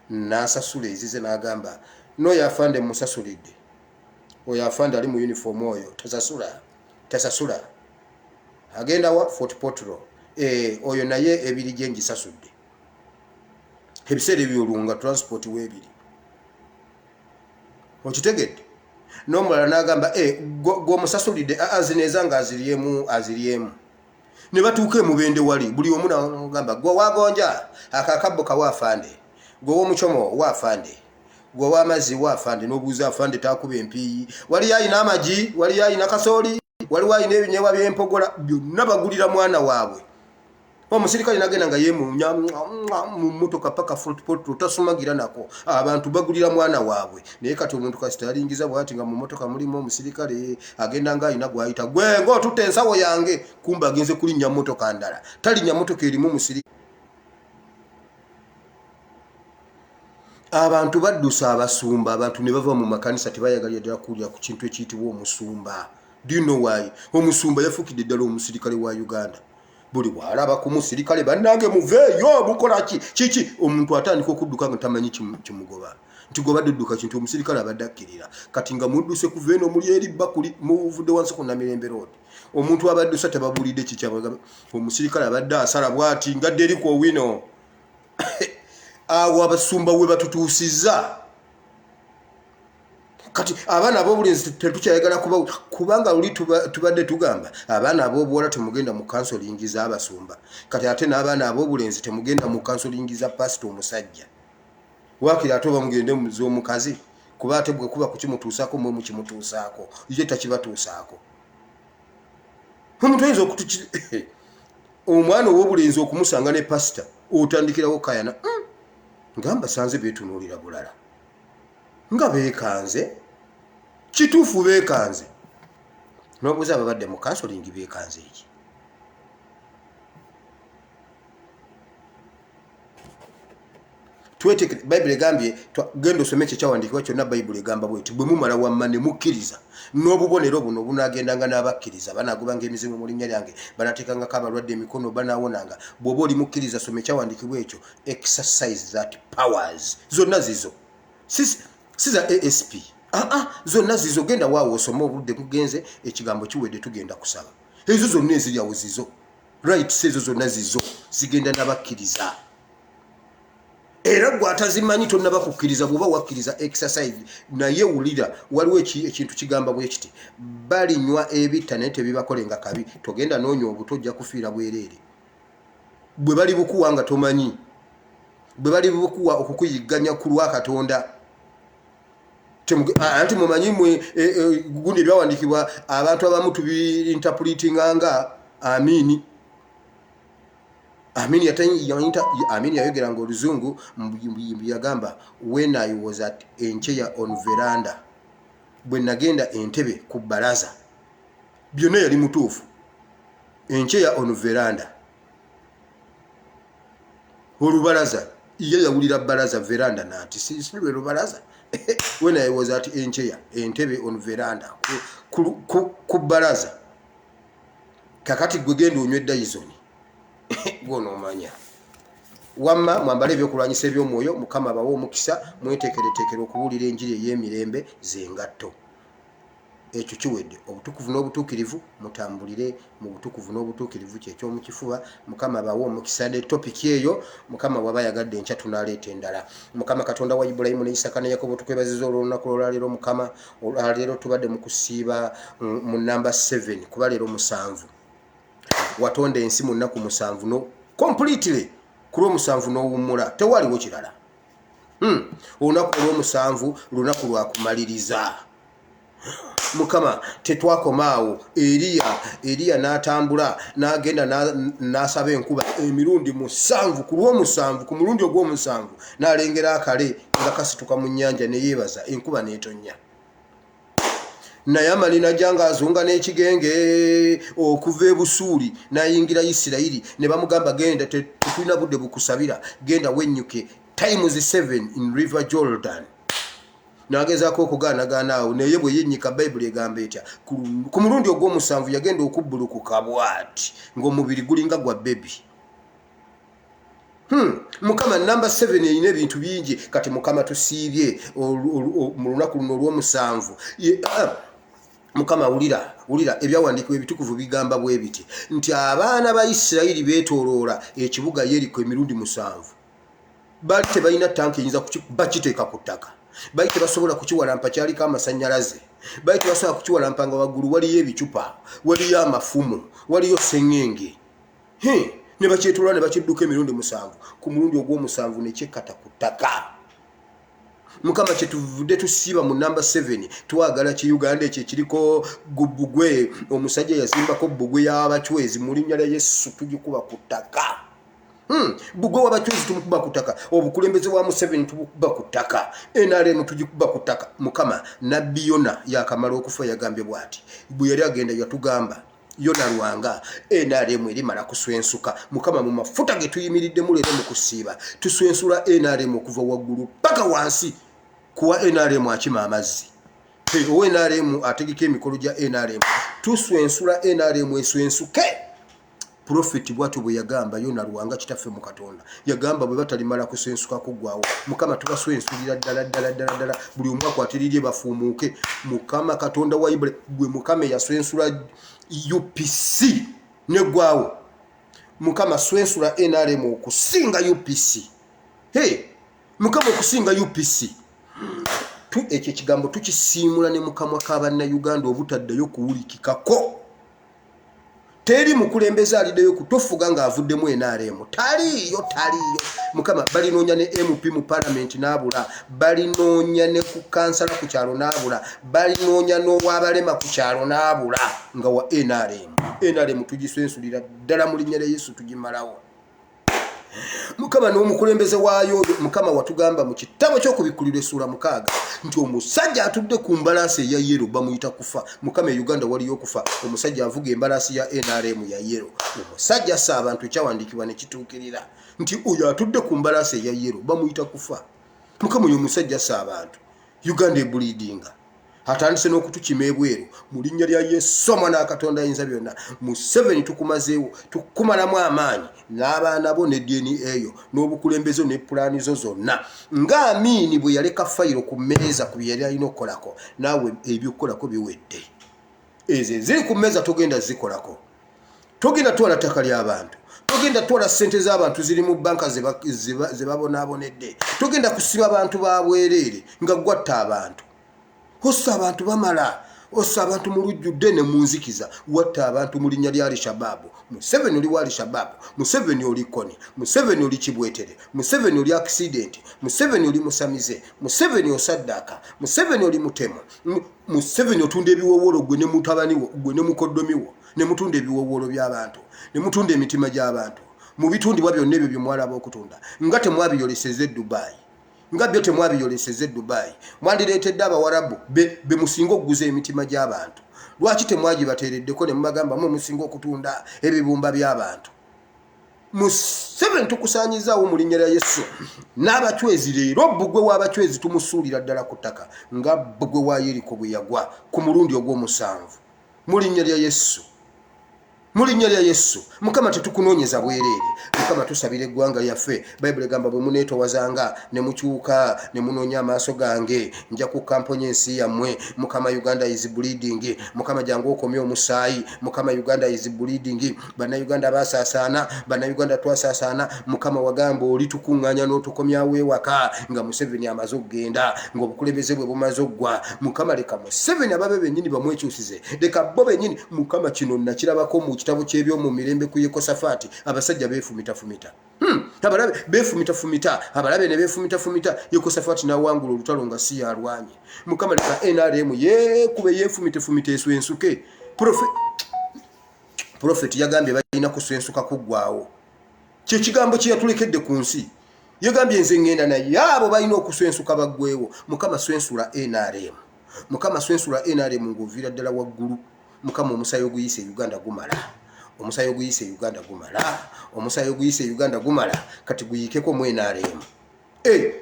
n'asasula ezize n'agamba n'oyo afande musasulidde oyo afande ali mu yunifoomu oyo tasasula agenda wa Fort Portal oyo naye ebiri gye ngisasudde ebiseera ebyolunga transport weebiri okitegedde n'omulala n'agamba gwomusasulidde azineeza nga aziriemu ne batuuka emubende wali buli omu n'agamba gwe wagonja akakabbo kawa afande gwe w'omucomo wa afande gwe w'amazzi wa afande n'obuuza afande taakuba empiiyi wali ayina amagi wali ayina kasooli waliwo ayina ebinyeebwa by'empogola byonna bagulira mwana waabwe omusirikale nagenda nga yemunya mu mmotoka paka Fort Portal tasumagira nako abantu bagulira mwana waabwe naye kati omuntu kasita alingiza bwati nga mu mmotoka mulimu omusirikale agenda nga ayina gwayita gwe ng'otutte ensawo yange kumba agenze kulinnya mmotoka ndala talinnya mmotoka erimu omusirikale abantu baddusa abasumba abantu ne bava mu makanisa tebayagalira ddala kulya ku kintu ekiyitibwa omusumba do you know why omusumba yafuukidde ddala omusirikale wa Uganda buli bwalaba ku musirikale bannange muveeyo mukola kiki omuntu atandika okudduka nga tamanyi kimugoba nti gobadde dduka kintu omusirikale abadde akkirira kati nga mudduse kuva eno muli eri bakuli muvudde wansi ku Namirembe Road omuntu abaddusa tebabulidde kikyabagamba omusirikale abadde asala bwati ngadde eri ku owino awo abasumba we batutuusizza kati abaana ab'obulenzi tetukyayagala kubanga luli tubadde tugamba abaana ab'obuwala temugenda mu kansolingi z'abasumba kati ate n'abaana ab'obulenzi temugenda mu kansolingi za pasita omusajja waakiri ate oba mugende z'omukazi kuba ate bwe kuba kukimutuusaako mwe mukimutuusaako ye takibatuusaako omuntu ayinza omwana ow'obulenzi okumusanga ne pasita otandikirawo kayana ngamba sanze betunuulira bulala nga beekanze kituufu beekanze n'obuuza ababadde mu kansolingi beekanze eki bayibuli egambye genda osome ekyo kyawandiikibwa kyonna bayibuli egamba bweti bwe mumala wamma ne mukkiriza n'obubonero buno bunaagendanga n'abakkiriza banaagobanga emizimu mu linnya lyange banaateekangako abalwadde emikono banaawonanga bw'oba oli mukkiriza some ekyawandiikibwa ekyo exercise that powers zonna zizo si za asp zonna zizo genda waawo osome obudde kugenze ekigambo kiwedde tugenda kusaba ezo zonna eziryawo zizo right ezo zonna zizo zigenda n'abakkiriza era gwatazimanyi tonnaba kukkiriza bw'oba wakkiriza exercise naye wulira waliwo ekintu kigamba bwe kiti balinywa ebitta naye tebibakolenga kabi togenda n'onywa obuto ojja kufiira bwereere bwe bali bukuwa nga tomanyi bwe bali bukuwa okukuyigganya ku lwa Katonda anti mumanyi gundi ebyawandiikibwa abantu abamu tubi-interpretinganga amini Amini yayogeranga oluzungu yagamba when I was at Encheya on veranda bwe nagenda Entebbe ku balaza byonna yali mutuufu Encheya on veranda olubalaza ye yawulira balaza veranda nati si lwe lubalaza when I was at Encheya Entebbe on veranda ku balaza kakati gwe genda onywe Dyson gwono omanya wamma mwambale ebyokulwanyisa eby'omwoyo Mukama abawe omukisa mweteekereteekera okuwulira enjiri ey'emirembe zengatto ekyo kiwedde obutukuvu n'obutuukirivu mutambulire mu butukuvu n'obutuukirivu kyekyomukifuba Mukama abawe omukisa ne topiki eyo Mukama waba yagadde enkya tunaaleeta endala Mukama Katonda wa Ibulayimu ne Isaka ne Yakobo tukwebaziza olw'olunaku olwaleero Mukama olwaleero tubadde mu kusiiba mu namba 7 kuba leero 7 watonda ensi mu nnaku 7 no completely ku lw'omusanvu n'owummula tewaliwo kirala olunaku olw'omusanvu lunaku lwakumaliriza Mukama tetwakomaawo Eriya n'atambula n'agenda n'asaba enkuba emirundi 7 ku lw'omusanvu ku mulundi ogw'omusanvu n'alengera akale nga kasituka mu nnyanja ne yeebaza enkuba n'etonnya naye amalina janga azunga n'ekigenge okuva ebusuuli n'ayingira Isirayiri ne bamugamba genda tetulina budde bukusabira genda wennyuke times 7 in river Jordan n'agezaako okugaanagaana awo naye bwe yennyika bayibuli egamba etya ku mulundi ogw'omusanvu yagenda okubbulukuka bw'ati ng'omubiri gulinga gwa bebi Mukama namba 7 erina ebintu bingi kati Mukama tusiibye mu lunaku luno olw'omusanvu Mukama wulira ebyawandiikibwa ebitukuvu bigamba bwe biti nti abaana ba Isirayiri beetooloola ekibuga Yeriko emirundi 7 bali tebalina tanki eyinza bakiteeka ku ttaka bali tebasobola kukiwalampa kyaliko amasannyalaze bali tebasobola kukiwalampa nga waggulu waliyo ebicupa waliyo amafumu waliyo sengenge ne bakyetooloola ne bakidduka emirundi 7 ku mulundi ogw'omusanvu ne kyekkata ku ttaka Mukama kyetuvudde tusiiba mu namba 7 twagala ki Uganda ekyo kiriko Bbugwe omusajja yazimbako Bbugwe y'abachwezi mu linnya lya Yesu tugikuba ku ttaka Bbugwe w'abachwezi tumukuba ku ttaka obukulembeze bwa Museveni tubukuba ku ttaka NRM tugikuba ku ttaka Mukama nabbi Yona yakamala okufa yagambye bw'ati bwe yali agenda yatugamba Yona Lwanga NRM erimala kuswensuka Mukama mu mafuta ge tuyimiriddemu leero mu kusiiba tuswensula NRM okuva waggulu paka wansi kuwa NRM akima amazzi owe NRM ategeka emikolo gya NRM tuswensula NRM eswensuke Prophet bwatu bwe yagamba Yona Lwanga kitaffe mu Katonda yagamba bwe batalimala kuswensuka kuggwawo Mukama tubaswensulira ddala buli omu akwatirirye bafuumuuke Mukama Katonda wa Ibulayimu gwe Mukama yaswensula UPC negwawo Mukama swensula NRM okusinga UPC Mukama okusinga UPC ekyo kigambo tukisiimula ne mukamwa k'abanna Uganda obutaddayo kuwulikikako teri mukulembeza alideyo kutofuga nga avuddemu NRM taliyo Mukama balinoonya ne MP mu parliament n'abula balinoonya ne ku kansala ku kyalo n'abula balinoonya n'owabalema ku kyalo n'abula nga wa NRM tugiswensulira ddala mu linnya lya Yesu tugimalawo Mukama n'omukulembeze waayo Mukama watugamba mu kitabo ky'okubikulira essula 6 nti omusajja atudde ku mbalaasi eya yero bamuyita kufa. Mukama e Uganda waliyo kufa omusajja avuga embalaasi ya NRM ya yero. Omusajja assa abantu ekyawandiikibwa ne kituukirira nti oyo atudde ku mbalaasi eya yero bamuyita kufa. Mukama oyo omusajja assa abantu Uganda ebulidinga atandise n'okutukima ebweru mu linnya lya Yesu Omwana wa Katonda Ayinza Byonna. Museveni tukumazeewo tukumalamu amaanyi n'abaana bo ne DNA eyo n'obukulembeze ne pulaani zo zonna nga Amiini bwe yaleka fayiro ku mmeeza ku bye yali alina okukolako naawe ebyokukolako biwedde. Ezo ziri ku mmeeza togenda zikolako. Togenda twala ttaka ly'abantu. Togenda twala ssente z'abantu ziri mu banka ze babonaabonedde. Togenda kusiba abantu ba bwereere nga gwatta abantu. Ossa abantu bamala. Ossa abantu mu lujjudde ne mu nzikiza. Watta abantu mu linnya lya Al-Shabaab. Museveni oli wa Al-Shabaab. Museveni oli Koni. Museveni oli Kibwetere. Museveni oli accident. Museveni oli Musamize. Museveni osaddaaka. Museveni oli Mutemo. Museveni otunda ebiwoowolo gwe ne mutabani wo gwe ne mukoddomi wo ne mutunda ebiwoowolo by'abantu ne mutunda emitima gy'abantu mu bitundibwa byonna ebyo bye mwalaba okutunda nga temwabiyoleseze Dubai. Nga byo temwabiyoleseze Dubai. Mwandireetedde Abawarabu be musinga okuguza emitima gy'abantu. Lwaki temwagibateereddeko ne mubagamba mwe musinga okutunda ebibumba by'abantu? Museveni tukusaanyizaawo mu linnya lya Yesu. N'abachwezi leero bbugwe w'abachwezi tumusuulira ddala ku ttaka nga bbugwe wa Yeriko bwe yagwa ku mulundi ogw'omusanvu. Mu linnya lya Yesu. Mu linnya lya Yesu. Mukama tetukunoonyeza bwereere. Mukama tusabira eggwanga lyaffe. Bayibuli egamba bwe muneetowazanga ne mukyuka ne munoonya amaaso gange nja kukamponya ensi yammwe. Mukama Uganda is bleeding. Mukama jangu okomye omusaayi. Mukama Uganda is bleeding. Bannayuganda baasaasaana. Bannayuganda twasaasaana. Mukama wagamba oli tukuŋŋaanya n'otukomyawo ewaka nga Museveni amaze okugenda ng'obukulembeze bwe bumaze oggwa. Mukama leka Museveni ababe bennyini bamwekyusize. Leka bo bennyini Mukama kino nakirabako mu kitabo ky'ebyomu mirembe ku Yekosafaati abasajja beefumitafumita. Abalabe beefumitafumita. Abalabe ne beefumitafumita. Yekosafaati n'awangula olutalo nga si yalwanye. Mukama leka NRM yeekube yeefumitafumita eswensuke. Prophet yagambye balina kuswensuka kuggwaawo. Kye kigambo kye yatulekedde ku nsi. Yagambye nze ngenda naye abo balina okuswensuka baggweewo. Mukama swensula NRM. Mukama swensula NRM ng'oviira ddala waggulu. Mukama omusayo oguyise Uganda gumala. Omusayo oguyise Uganda gumala. Omusayo oguyise Uganda gumala. Kati guyiikeko mu NRM.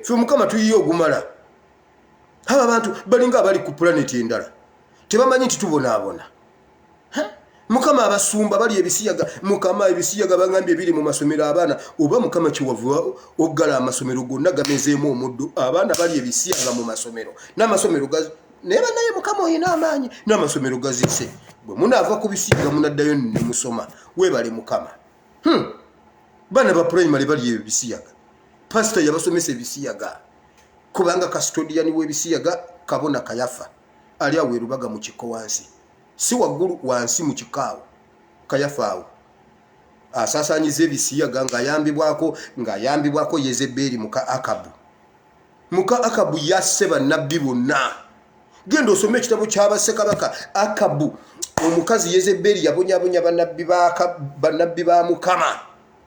Ffe Mukama tuyiye ogumala. Aba abantu balinga abali ku planet endala. Tebamanyi nti tubonaabona. Mukama abasumba bali ebisiyaga. Mukama ebisiyaga bangambye biri mu masomero abaana. Oba Mukama kiwavu oggala amasomero gonna gamezeemu omuddo. Abaana bali ebisiyaga mu masomero. N'amasomero neba naye Mukama oyina amaanyi. N'amasomero gazise. Bwe munaava ku bisiyaga munaddayo ne musoma. Weebale Mukama. Baana ba primary bali ebisiyaga. Pastor yabasomesa ebisiyaga. Kubanga custodian w'ebisiyaga Kabona Kayafa. Ali awo Rubaga mu kiko wansi. Si waggulu wansi mu kikaawo. Kayafa awo. Asaasaanyiza ebisiyaga ng'ayambibwako Yezeberi muka Akabu. Muka Akabu yasse bannabbi bonna. Genda osome ekitabo ky'Abassekabaka. Akabu omukazi Yezeberi yabonyabonya bannabbi ba Mukama.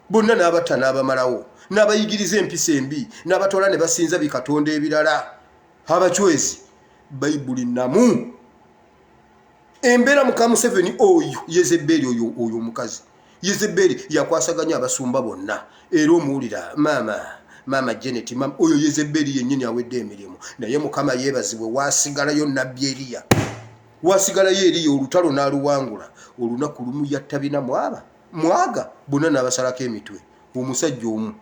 Bonna n'abatta n'abamalawo. N'abayigiriza empisa embi. N'abatwala ne basinza bikatonda ebirala. Abachwezi. Bayibuli namu. Embeera muka Museveni oyo Yezeberi oyo omukazi. Yezeberi yakwasaganya abasumba bonna. Era omuwulira Mama Janet oyo Yezeberi yennyini awedde emirimu. Naye Mukama yeebazibwe waasigalayo nnabbi Eriya. Waasigalayo Eriya olutalo n'aluwangula. Olunaku lumu yatta bina mwaga bonna n'abasalako emitwe. Omusajja omu.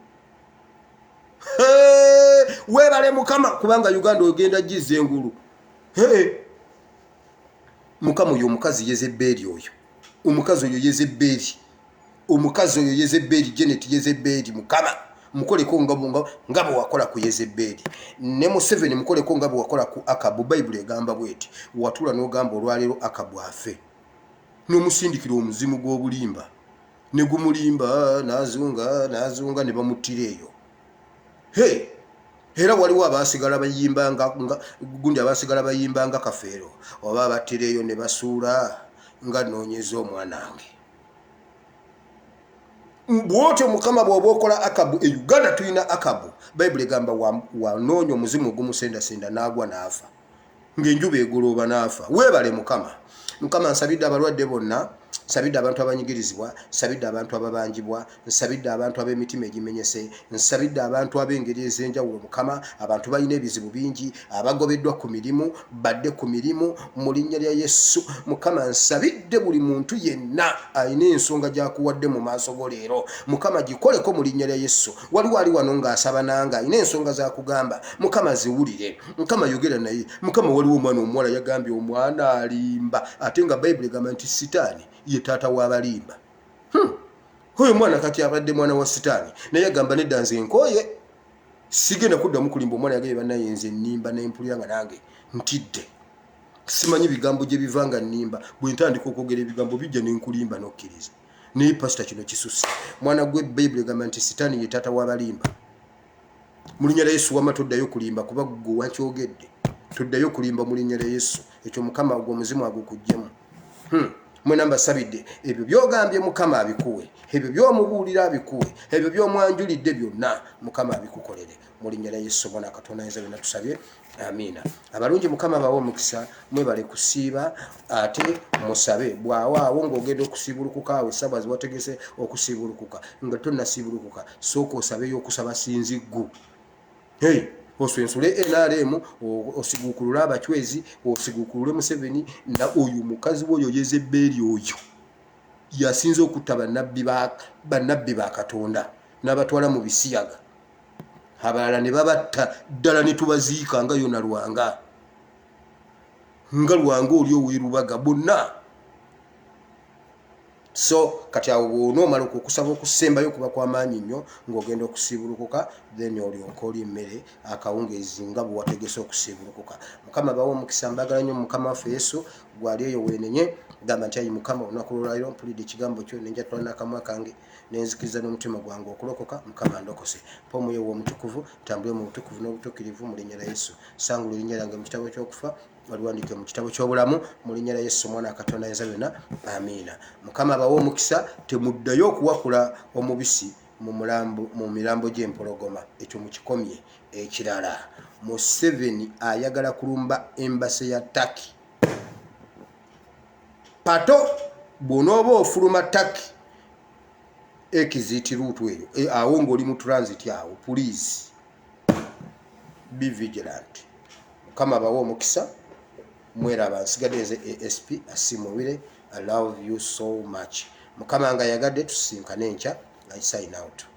Weebale Mukama kubanga Uganda ogenda gizza engulu. Mukama oyo omukazi Yezeberi oyo. Omukazi oyo Yezeberi. Omukazi oyo Yezeberi Janet Yezeberi Mukama. Mukoleko nga bwe wakola ku Yezeberi. Ne Museveni mukoleko nga bwe wakola ku Akabu. Bayibuli egamba bweti. Watula n'ogamba olwaleero Akabu afe. N'omusindikira omuzimu gw'obulimba. Ne gumulimba n'azunga ne bamuttira eyo. Era waliwo abasigala bayimbanga Kafeero. Oba abattireeyo ne basuula nga nnoonyeza omwanange. bwotyo mukama bw'oba okola Akabu e Uganda tulina Akabu Bayibuli egamba wanoonya omuzimu ogumusendasenda n'agwa n'afa ng'enjuba egolooba n'afa weebale mukama nsabidde abalwadde bonna nsabidde abantu abanyigirizibwa nsabidde abantu ababanjibwa nsabidde abantu ab'emitima egimenyese nsabidde abantu ab'engeri ez'enjawulo mukama abantu balina ebizibu bingi abagobeddwa ku mirimu badde ku mirimu mu linnya lya Yesu mukama nsabidde buli muntu yenna alina ensonga gy'akuwadde mu maaso go leero mukama gikoleko mu linnya lya Yesu waliwo ali wano ng'asaba nanga alina ensonga z'akugamba mukama ziwulire mukama yogera naye mukama waliwo omwana omuwala yagambye omwana alimba ate nga Bayibuli egamba nti sitaani ye taata w'abalimba oyo mwana kati abadde mwana wa sitaani naye agamba nedda nze nkooye sigenda kuddamu kulimba omwana yagambye bannaye nze nnimba n'empulira nga nange ntidde simanyi bigambo gye bivanga nnimba bwe ntandika okwogera ebigambo bijja n'enkulimba n'okkiriza naye pasita kino kisusse mwana gwe Bayibuli egamba nti sitaani ye taata w'abalimba mu linnya lya Yesu wama toddayo kulimba kuba gwe wankyogedde toddayo kulimba mu linnya lya Yesu ekyo mukama gwe omuzimu agukuggyemu mwena mbasabidde ebyo byogambye mukama abikuwe ebyo byomubuulira abikuwe ebyo byomwanjulidde byonna mukama abikukolere mu linnya lya Yesu bona Katonda ayinza byonna tusabye amiina abalungi mukama bawe omukisa mwebale kusiiba ate musabe bwawaawo ng'ogenda okusiibulukuka awe essaawa ziwategese okusiibulukuka nga tonnasiibulukuka sooka osabeyo okusaba sinziggu oswensule NRM osiguukulule abachwezi osiguukulule Museveni na oyo mukazi woyo Yezebeli oyo yasinze okutta bannabbi ba Katonda n'abatwala mu bisiyaga abalala ne babatta ddala ne tubaziika nga Yona Lwanga oli oweerubaga bonna so kati awo bw'onoomala okusaba okusembayo kuba kw'amaanyi nnyo ng'ogenda okusiibulukuka then olyoka oli emmere akawungeezi nga bwe wategese okusiibulukuka mukama bawe omukisa mbagala nnyo mukama waffe Yesu gwali eyo weenenye gamba nti ayi mukama olunaku lwolwaliro mpulidde ekigambo kyo nenjatula n'akamwa kange nenzikiriza n'omutima gwange okulokoka mukama ndokose mpa omwoyo wo omutukuvu tambule mu butukuvu n'obutuukirivu mu linnya lya Yesu sangula erinnya lyange mu kitabo ky'okufa waliwandiike mu kitabo ky'obulamu mu linnya lya Yesu omwana Katonda ayinza byonna amiina mukama bawe omukisa temuddayo okuwakula omubisi mu mirambo gy'empologoma ekyo mukikomye ekirala Museveni ayagala kulumba embase ya Turkey pato bw'onooba ofuluma Turkey ekiziti ruutu eyo awo ng'oli mu transit awo police be vigilant mukama bawe omukisa mweraba nsigadde nze ASP Asimuwire I love you so much mukama nga yagadde tusinkane enkya I sign out.